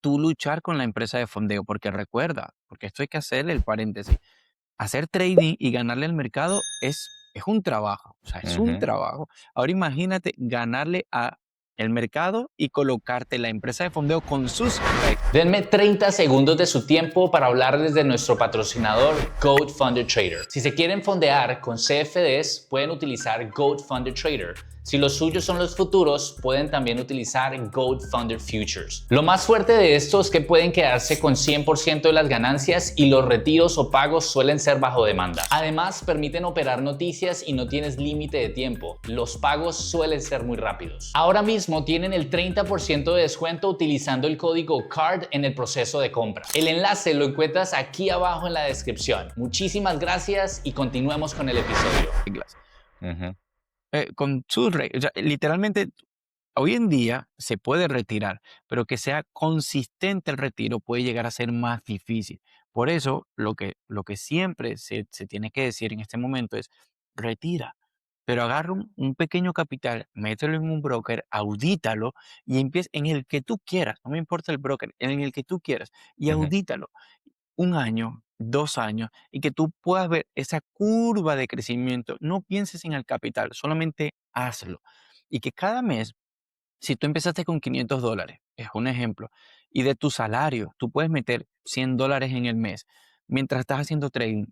tú luchar con la empresa de fondeo, porque recuerda, porque esto hay que hacerle el paréntesis, hacer trading y ganarle al mercado es un trabajo, o sea, es un ujú. trabajo. Ahora imagínate ganarle a el mercado y colocarte la empresa de fondeo con sus reglas. Denme 30 segundos de su tiempo para hablarles de nuestro patrocinador Goat Funder Trader. Si se quieren fondear con CFDs, pueden utilizar Goat Funder Trader. Si los suyos son los futuros, pueden también utilizar Goat Funder Futures. Lo más fuerte de esto es que pueden quedarse con 100% de las ganancias y los retiros o pagos suelen ser bajo demanda. Además, permiten operar noticias y no tienes límite de tiempo. Los pagos suelen ser muy rápidos. Ahora mismo tienen el 30% de descuento utilizando el código CARD en el proceso de compra. El enlace lo encuentras aquí abajo en la descripción. Muchísimas gracias y continuemos con el episodio. Ujú. Con sus reglas, o sea, literalmente hoy en día se puede retirar, pero que sea consistente el retiro puede llegar a ser más difícil. Por eso, lo que siempre se tiene que decir en este momento es, retira, pero agarra un pequeño capital, mételo en un broker, audítalo y empieza en el que tú quieras, no me importa el broker, en el que tú quieras, y Ujú. audítalo. un año, 2 años, y que tú puedas ver esa curva de crecimiento. No pienses en el capital, solamente hazlo. Y que cada mes, si tú empezaste con $500, es un ejemplo, y de tu salario tú puedes meter $100 en el mes mientras estás haciendo trading,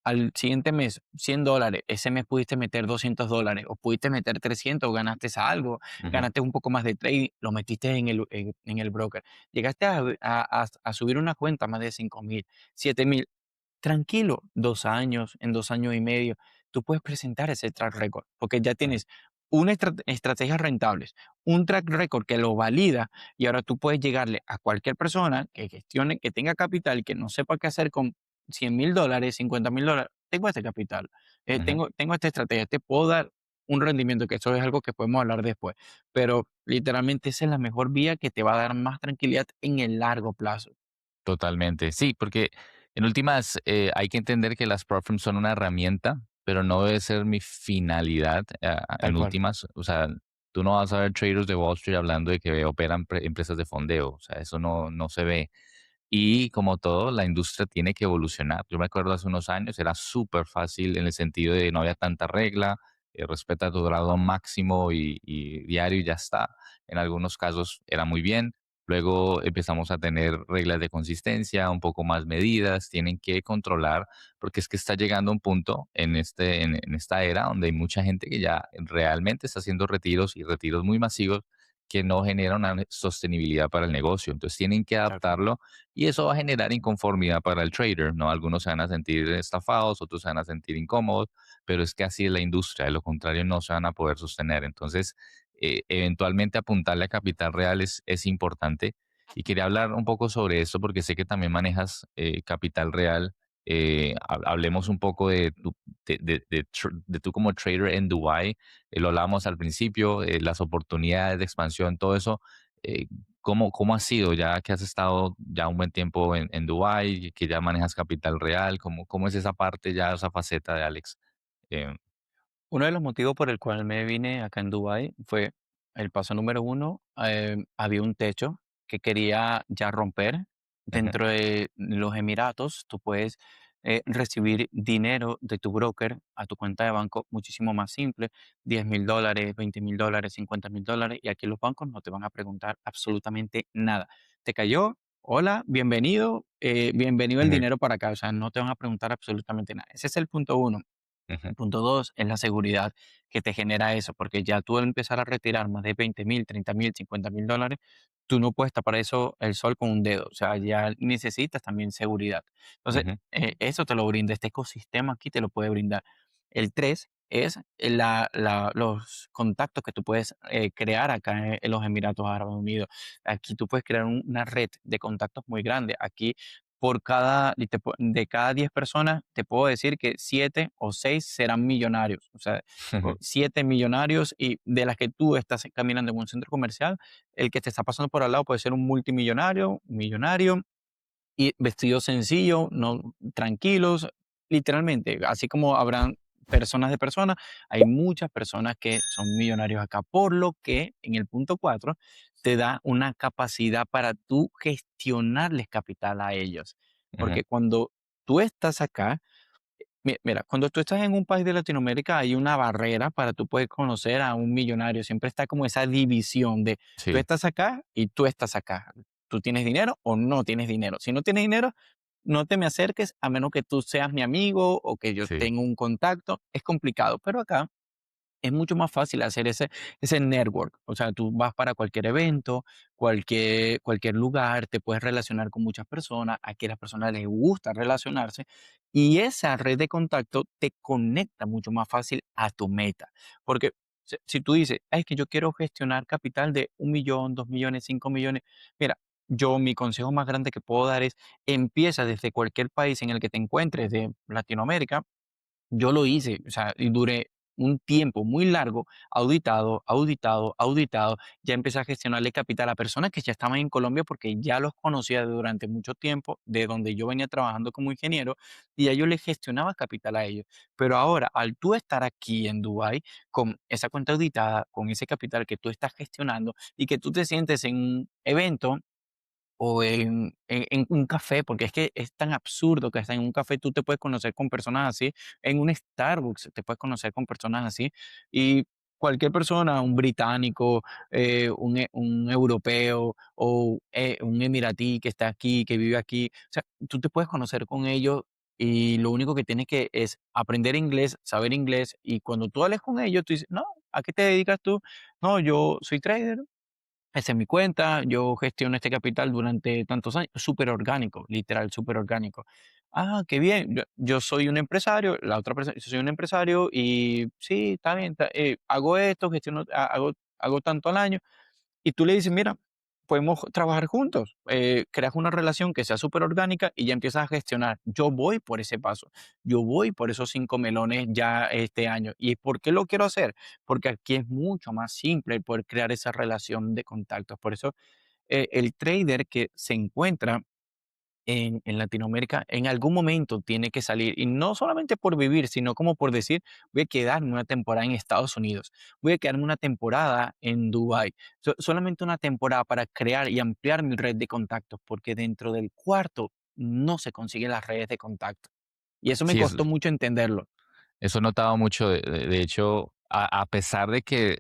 al siguiente mes $100, ese mes pudiste meter $200 o pudiste meter 300, o ganaste algo, Ujú. ganaste un poco más de trading, lo metiste en el broker. Llegaste a subir una cuenta más de 5,000, 7,000. Tranquilo, 2 años, en 2 años y medio, tú puedes presentar ese track record, porque ya Claro. tienes una estrategias rentables, un track record que lo valida, y ahora tú puedes llegarle a cualquier persona que gestione, que tenga capital y que no sepa qué hacer con $100,000, $50,000. Tengo este capital, Ujú. tengo esta estrategia, te puedo dar un rendimiento, que eso es algo que podemos hablar después, pero literalmente esa es la mejor vía que te va a dar más tranquilidad en el largo plazo. Totalmente. Sí, porque en últimas hay que entender que las prop firms son una herramienta, pero no debe ser mi finalidad Tal en cual. últimas. O sea, tú no vas a ver traders de Wall Street hablando de que operan empresas de fondeo. O sea, eso no se ve. Y como todo, la industria tiene que evolucionar. Yo me acuerdo hace unos años, era súper fácil en el sentido de no había tanta regla, respeta tu grado máximo y diario y ya está. En algunos casos era muy bien. Luego empezamos a tener reglas de consistencia, un poco más medidas, tienen que controlar, porque es que está llegando un punto en esta era donde hay mucha gente que ya realmente está haciendo retiros y retiros muy masivos que no generan una sostenibilidad para el negocio. Entonces tienen que Tal cual. adaptarlo y eso va a generar inconformidad para el trader, ¿no? Algunos se van a sentir estafados, otros se van a sentir incómodos, pero es que así es la industria, de lo contrario no se van a poder sostener. Entonces, eventualmente apuntarle a capital real es importante. Y quería hablar un poco sobre esto porque sé que también manejas capital real. Hablemos un poco de tú como trader en Dubai. Lo hablábamos al principio, las oportunidades de expansión, todo eso. eh, ¿Cómo ha sido ya que has estado ya un buen tiempo en Dubái, que ya manejas capital real? ¿Cómo es esa parte ya, esa faceta de Alex? Eh, Uno de los motivos por el cual me vine acá en Dubái fue el paso número uno. Había un techo que quería ya romper. Ujú, Dentro de los Emiratos, tú puedes recibir dinero de tu broker a tu cuenta de banco muchísimo más simple: $10,000, $20,000, $50,000, y aquí los bancos no te van a preguntar absolutamente nada. ¿Te cayó? Hola, bienvenido, bienvenido el ujú, dinero para acá. O sea, no te van a preguntar absolutamente nada. Ese es el punto uno. ujú, El punto dos es la seguridad que te genera eso, porque ya tú al empezar a retirar más de 20,000, 30,000, $50,000, tú no puedes tapar eso el sol con un dedo. O sea, ya necesitas también seguridad. Entonces, ujú, eso te lo brinda, este ecosistema aquí te lo puede brindar. El tres es los contactos que tú puedes crear acá en los Emiratos Árabes Unidos. Aquí tú puedes crear una red de contactos muy grande. Aquí de cada 10 personas, te puedo decir que 7 o 6 serán millonarios. O sea, ujú, 7 millonarios, y de las que tú estás caminando en un centro comercial, el que te está pasando por al lado puede ser un multimillonario, un millonario, y vestidos sencillos, no tranquilos, literalmente, así como habrán personas de personas, hay muchas personas que son millonarios acá, por lo que en el punto 4 te da una capacidad para tú gestionarles capital a ellos. ujú, Porque cuando tú estás acá, mira, cuando tú estás en un país de Latinoamérica hay una barrera para tú poder conocer a un millonario. Siempre está como esa división de tú sí, estás acá y tú estás acá. Tú tienes dinero o no tienes dinero. Si no tienes dinero, no te me acerques a menos que tú seas mi amigo o que yo sí. tenga un contacto. Es complicado, pero acá es mucho más fácil hacer ese network. O sea, tú vas para cualquier evento, cualquier lugar, te puedes relacionar con muchas personas. Aquí a las personas les gusta relacionarse, y esa red de contacto te conecta mucho más fácil a tu meta. Porque si tú dices: "Ay, es que yo quiero gestionar capital de 1,000,000, 2,000,000, 5,000,000", mira, mi consejo más grande que puedo dar es: empieza desde cualquier país en el que te encuentres de Latinoamérica. Yo lo hice, o sea, y duré un tiempo muy largo auditado, auditado, auditado. Ya empecé a gestionarle capital a personas que ya estaban en Colombia, porque ya los conocía durante mucho tiempo, de donde yo venía trabajando como ingeniero, y ya yo les gestionaba capital a ellos. Pero ahora, al tú estar aquí en Dubái, con esa cuenta auditada, con ese capital que tú estás gestionando, y que tú te sientes en un evento o en un café, porque es que es tan absurdo que hasta en un café tú te puedes conocer con personas así, en un Starbucks te puedes conocer con personas así, y cualquier persona, un británico, un europeo o un emiratí que está aquí, que vive aquí, o sea, tú te puedes conocer con ellos y lo único que tienes que es aprender inglés, saber inglés, y cuando tú hables con ellos, tú dices, no, ¿a qué te dedicas tú? No, yo soy trader, esa es mi cuenta, yo gestiono este capital durante tantos años, súper orgánico, literal, súper orgánico. Ah, qué bien, yo soy un empresario, la otra persona, yo soy un empresario y sí, está bien, hago esto, gestiono, hago tanto al año, y tú le dices, mira, podemos trabajar juntos, creas una relación que sea súper orgánica y ya empiezas a gestionar. Yo voy por ese paso, yo voy por esos 5 melones ya este año. ¿Y por qué lo quiero hacer? Porque aquí es mucho más simple el poder crear esa relación de contactos. Por eso el trader que se encuentra en Latinoamérica, en algún momento tiene que salir, y no solamente por vivir, sino como por decir, voy a quedarme una temporada en Estados Unidos, voy a quedarme una temporada en Dubái, solamente una temporada para crear y ampliar mi red de contactos, porque dentro del cuarto no se consiguen las redes de contacto. Y eso me Sí, costó mucho entenderlo. eso he notado mucho. De hecho, a pesar de que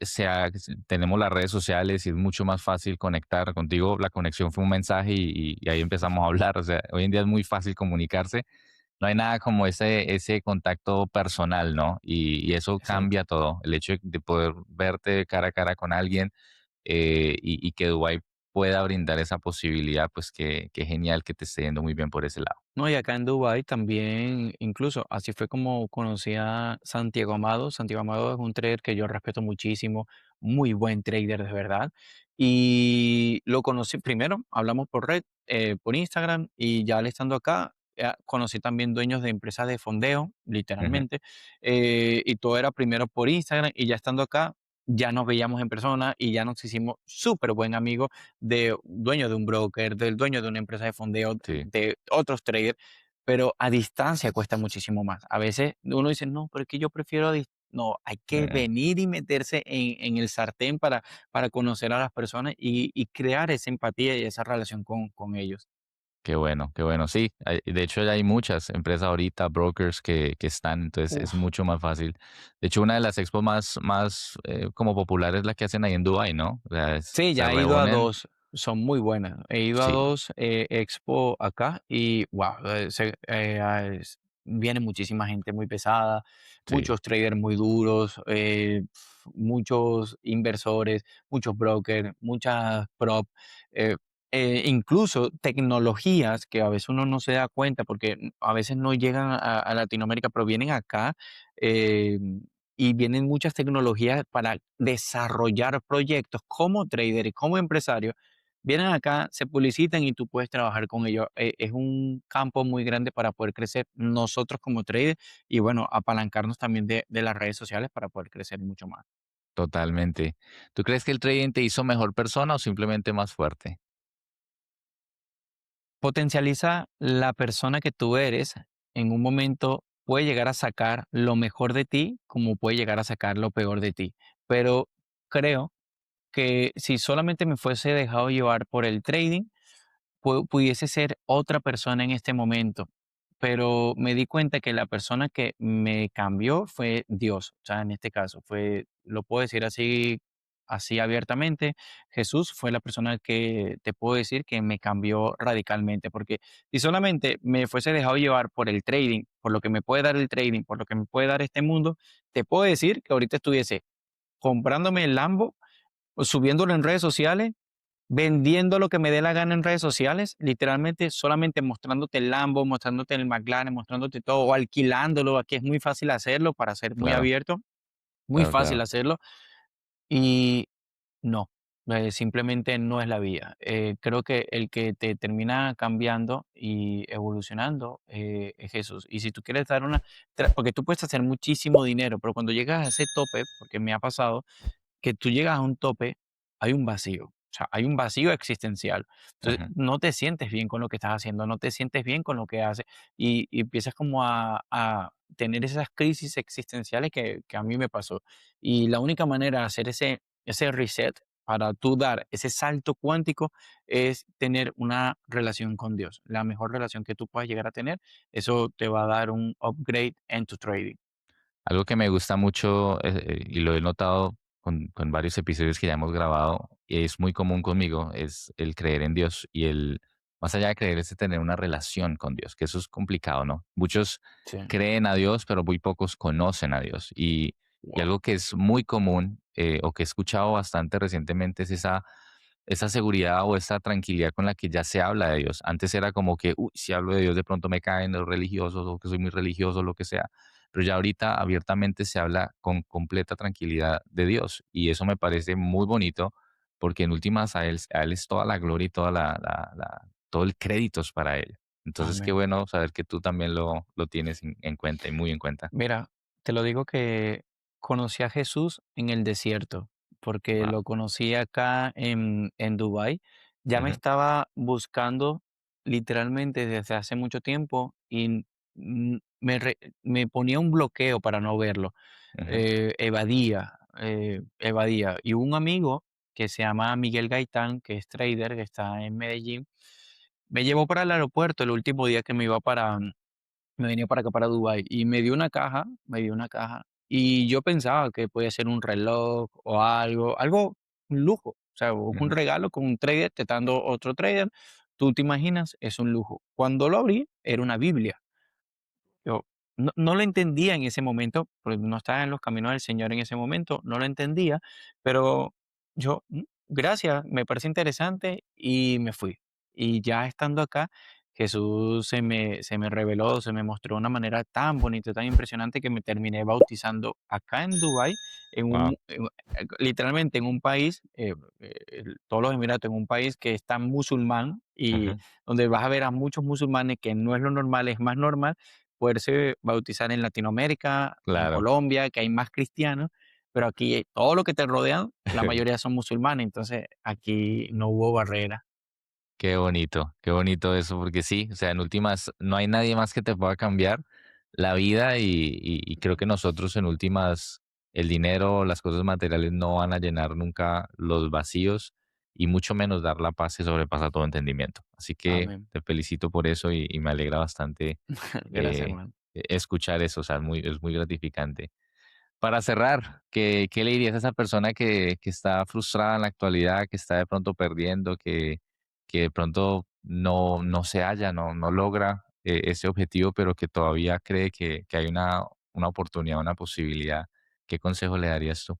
tenemos las redes sociales y es mucho más fácil conectar contigo, la conexión fue un mensaje y ahí empezamos a hablar. O sea, hoy en día es muy fácil comunicarse. No hay nada como ese contacto personal, ¿no? Y eso Exacto. cambia todo. El hecho de poder verte cara a cara con alguien y que Dubái pueda brindar esa posibilidad, pues que genial que te esté yendo muy bien por ese lado. No, y acá en Dubái también, incluso así fue como conocí a Santiago Amado. Santiago Amado es un trader que yo respeto muchísimo, muy buen trader de verdad. Y lo conocí primero, hablamos por red, por Instagram, y ya al estando acá, conocí también dueños de empresas de fondeo, Ujú. literalmente, y todo era primero por Instagram, y ya estando acá, ya nos veíamos en persona y ya nos hicimos súper buen amigos de dueño de un broker, del dueño de una empresa de fondeo, Sí, de otros traders, pero a distancia cuesta muchísimo más. A veces uno dice, no, pero es que yo prefiero no, hay que mm, venir y meterse en el sartén para conocer a las personas y crear esa empatía y esa relación con ellos. qué bueno, qué bueno. Sí, de hecho ya hay muchas empresas ahorita, brokers que están, entonces es Uf. mucho más fácil. De hecho, una de las expos más como populares es la que hacen ahí en Dubai, ¿no? O sea, Sí, se ya he ido a reúnen, 2, son muy buenas. He ido a sí, 2 expo acá y, wow, viene muchísima gente muy pesada, sí, muchos traders muy duros, muchos inversores, muchos brokers, muchas prop, eh, incluso tecnologías que a veces uno no se da cuenta porque a veces no llegan a Latinoamérica, pero vienen acá, y vienen muchas tecnologías para desarrollar proyectos como trader y como empresario. Vienen acá, se publicitan y tú puedes trabajar con ellos. Es un campo muy grande para poder crecer nosotros como traders y bueno, apalancarnos también de las redes sociales para poder crecer mucho más. totalmente. ¿Tú crees que el trading te hizo mejor persona o simplemente más fuerte? Potencializa la persona que tú eres. En un momento puede llegar a sacar lo mejor de ti como puede llegar a sacar lo peor de ti. Pero creo que si solamente me fuese dejado llevar por el trading, pudiese ser otra persona en este momento, pero me di cuenta que la persona que me cambió fue Dios, o sea, en este caso fue, lo puedo decir así abiertamente, Jesús fue la persona que te puedo decir que me cambió radicalmente, porque si solamente me fuese dejado llevar por el trading, por lo que me puede dar el trading, por lo que me puede dar este mundo, te puedo decir que ahorita estuviese comprándome el Lambo o subiéndolo en redes sociales, vendiendo lo que me dé la gana en redes sociales, literalmente solamente mostrándote el Lambo, mostrándote el McLaren, mostrándote todo, o alquilándolo. Aquí es muy fácil hacerlo para ser muy Claro, abierto, muy claro, fácil claro. hacerlo. Y no, simplemente no es la vía. Creo que el que te termina cambiando y evolucionando es Jesús. Y si tú quieres dar porque tú puedes hacer muchísimo dinero, pero cuando llegas a ese tope, porque me ha pasado, que tú llegas a un tope, hay un vacío. O sea, hay un vacío existencial. Entonces, Ujú. no te sientes bien con lo que estás haciendo, no te sientes bien con lo que haces y empiezas como a tener esas crisis existenciales que a mí me pasó. Y la única manera de hacer ese reset para tú dar ese salto cuántico es tener una relación con Dios, la mejor relación que tú puedas llegar a tener. Eso te va a dar un upgrade en tu trading. Algo que me gusta mucho y lo he notado con varios episodios que ya hemos grabado y es muy común conmigo, es el creer en Dios y más allá de creer, es tener una relación con Dios, que eso es complicado, ¿no? Muchos Sí. creen a Dios, pero muy pocos conocen a Dios. Y Wow. algo que es muy común o que he escuchado bastante recientemente es esa seguridad o esa tranquilidad con la que ya se habla de Dios. Antes era como que, uy, si hablo de Dios de pronto me caen los religiosos o que soy muy religioso, lo que sea, pero ya ahorita abiertamente se habla con completa tranquilidad de Dios y eso me parece muy bonito porque en últimas a él es toda la gloria y todo el crédito es para Él. Entonces, qué Amén. bueno saber que tú también lo tienes en cuenta y muy en cuenta. Mira, te lo digo que conocí a Jesús en el desierto, porque Wow. lo conocí acá en Dubái. Ya me Ujú, estaba buscando literalmente desde hace mucho tiempo y me ponía un bloqueo para no verlo. ujú, Evadía. Y un amigo que se llama Miguel Gaitán, que es trader, que está en Medellín, me llevó para el aeropuerto el último día que me venía para acá, para Dubái, y me dio una caja, y yo pensaba que podía ser un reloj o algo, un lujo, o sea, un ujú. regalo con un trader, te está dando otro trader, tú te imaginas, es un lujo. Cuando lo abrí, era una Biblia. Yo no lo entendía en ese momento, porque no estaba en los caminos del Señor en ese momento, no lo entendía, pero yo, gracias, me parece interesante y me fui. Y ya estando acá, Jesús se me reveló, se me mostró de una manera tan bonita, tan impresionante que me terminé bautizando acá en Dubái, Wow. literalmente en un país, todos los Emiratos, en un país que es tan musulmán y Ujú, donde vas a ver a muchos musulmanes que no es lo normal, es más normal poderse bautizar en Latinoamérica, en claro. Colombia, que hay más cristianos, pero aquí todo lo que te rodean, la mayoría son musulmanes, entonces aquí no hubo barrera. Qué bonito eso, porque sí, o sea, en últimas, no hay nadie más que te pueda cambiar la vida y creo que nosotros en últimas, el dinero, las cosas materiales no van a llenar nunca los vacíos y mucho menos dar la paz que sobrepasa todo entendimiento. Así que Amén. te felicito por eso y me alegra bastante Gracias, hermano. escuchar eso, o sea, es muy gratificante. Para cerrar, ¿qué le dirías a esa persona que está frustrada en la actualidad, que está de pronto perdiendo, que de pronto no se halla, no logra ese objetivo, pero que todavía cree que hay una oportunidad, una posibilidad? ¿Qué consejo le darías tú?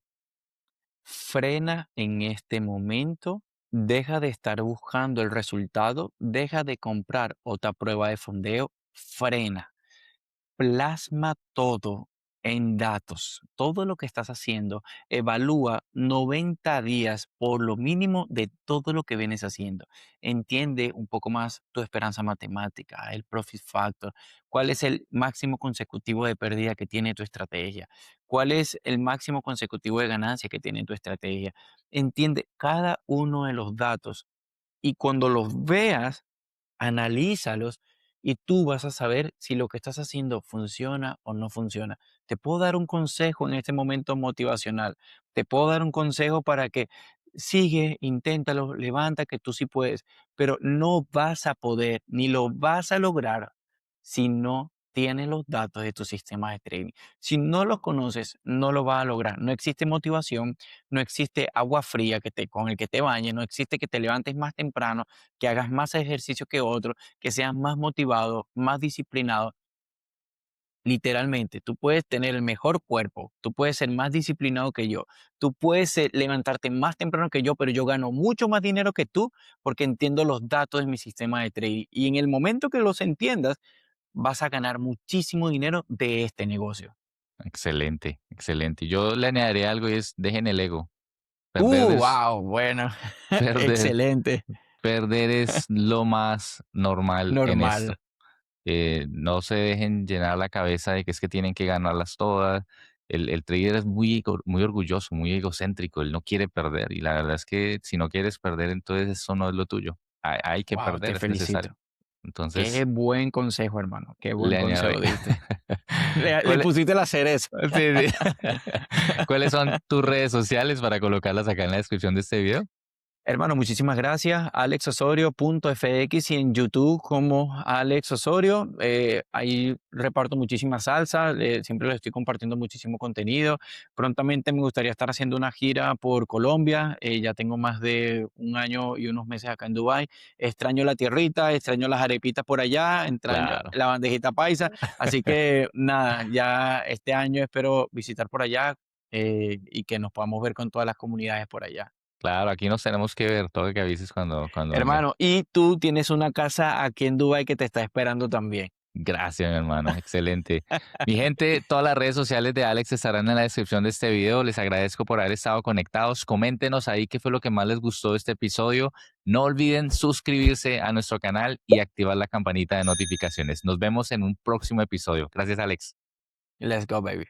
Frena en este momento, deja de estar buscando el resultado, deja de comprar otra prueba de fondeo, frena. Plasma todo en datos, todo lo que estás haciendo, evalúa 90 días por lo mínimo de todo lo que vienes haciendo. Entiende un poco más tu esperanza matemática, el profit factor, cuál es el máximo consecutivo de pérdida que tiene tu estrategia, cuál es el máximo consecutivo de ganancia que tiene tu estrategia. Entiende cada uno de los datos y cuando los veas, analízalos y tú vas a saber si lo que estás haciendo funciona o no funciona. Te puedo dar un consejo en este momento motivacional. Te puedo dar un consejo para que sigue, inténtalo, levanta, que tú sí puedes, pero no vas a poder ni lo vas a lograr si no tienes los datos de tu sistema de trading. Si no los conoces, no lo vas a lograr. No existe motivación, no existe agua fría con el que te bañes, no existe que te levantes más temprano, que hagas más ejercicio que otro, que seas más motivado, más disciplinado. Literalmente, tú puedes tener el mejor cuerpo, tú puedes ser más disciplinado que yo, tú puedes levantarte más temprano que yo, pero yo gano mucho más dinero que tú porque entiendo los datos de mi sistema de trading. Y en el momento que los entiendas, vas a ganar muchísimo dinero de este negocio. Excelente, excelente. Yo le añadiré algo y es dejen el ego. Perder es, Wow, bueno, perder, excelente, perder es lo más normal en normal. esto. No se dejen llenar la cabeza de que es que tienen que ganarlas todas. El trader es muy orgulloso, muy egocéntrico, él no quiere perder y la verdad es que si no quieres perder, entonces eso no es lo tuyo. Hay que Wow, te perder, es necesario. felicito. Entonces, Qué buen consejo, hermano. Qué buen le consejo añade. diste. Le ¿Cuál- pusiste la cereza. sí, sí. ¿Cuáles son tus redes sociales para colocarlas acá en la descripción de este video? Hermano, muchísimas gracias. alexosorio.fx y en YouTube como Alex Osorio. Ahí reparto muchísima salsa. Siempre les estoy compartiendo muchísimo contenido. Prontamente me gustaría estar haciendo una gira por Colombia. Ya tengo más de un año y unos meses acá en Dubái. Extraño la tierrita, extraño las arepitas por allá, extraño Claro, la bandejita paisa. Así que nada, ya este año espero visitar por allá y que nos podamos ver con todas las comunidades por allá. claro, aquí nos tenemos que ver, todo que avises cuando vengas. Hermano, y tú tienes una casa aquí en Dubái que te está esperando también. Gracias, mi hermano. Excelente. Mi gente, todas las redes sociales de Alex estarán en la descripción de este video. Les agradezco por haber estado conectados. Coméntenos ahí qué fue lo que más les gustó de este episodio. No olviden suscribirse a nuestro canal y activar la campanita de notificaciones. Nos vemos en un próximo episodio. Gracias, Alex. Let's go, baby.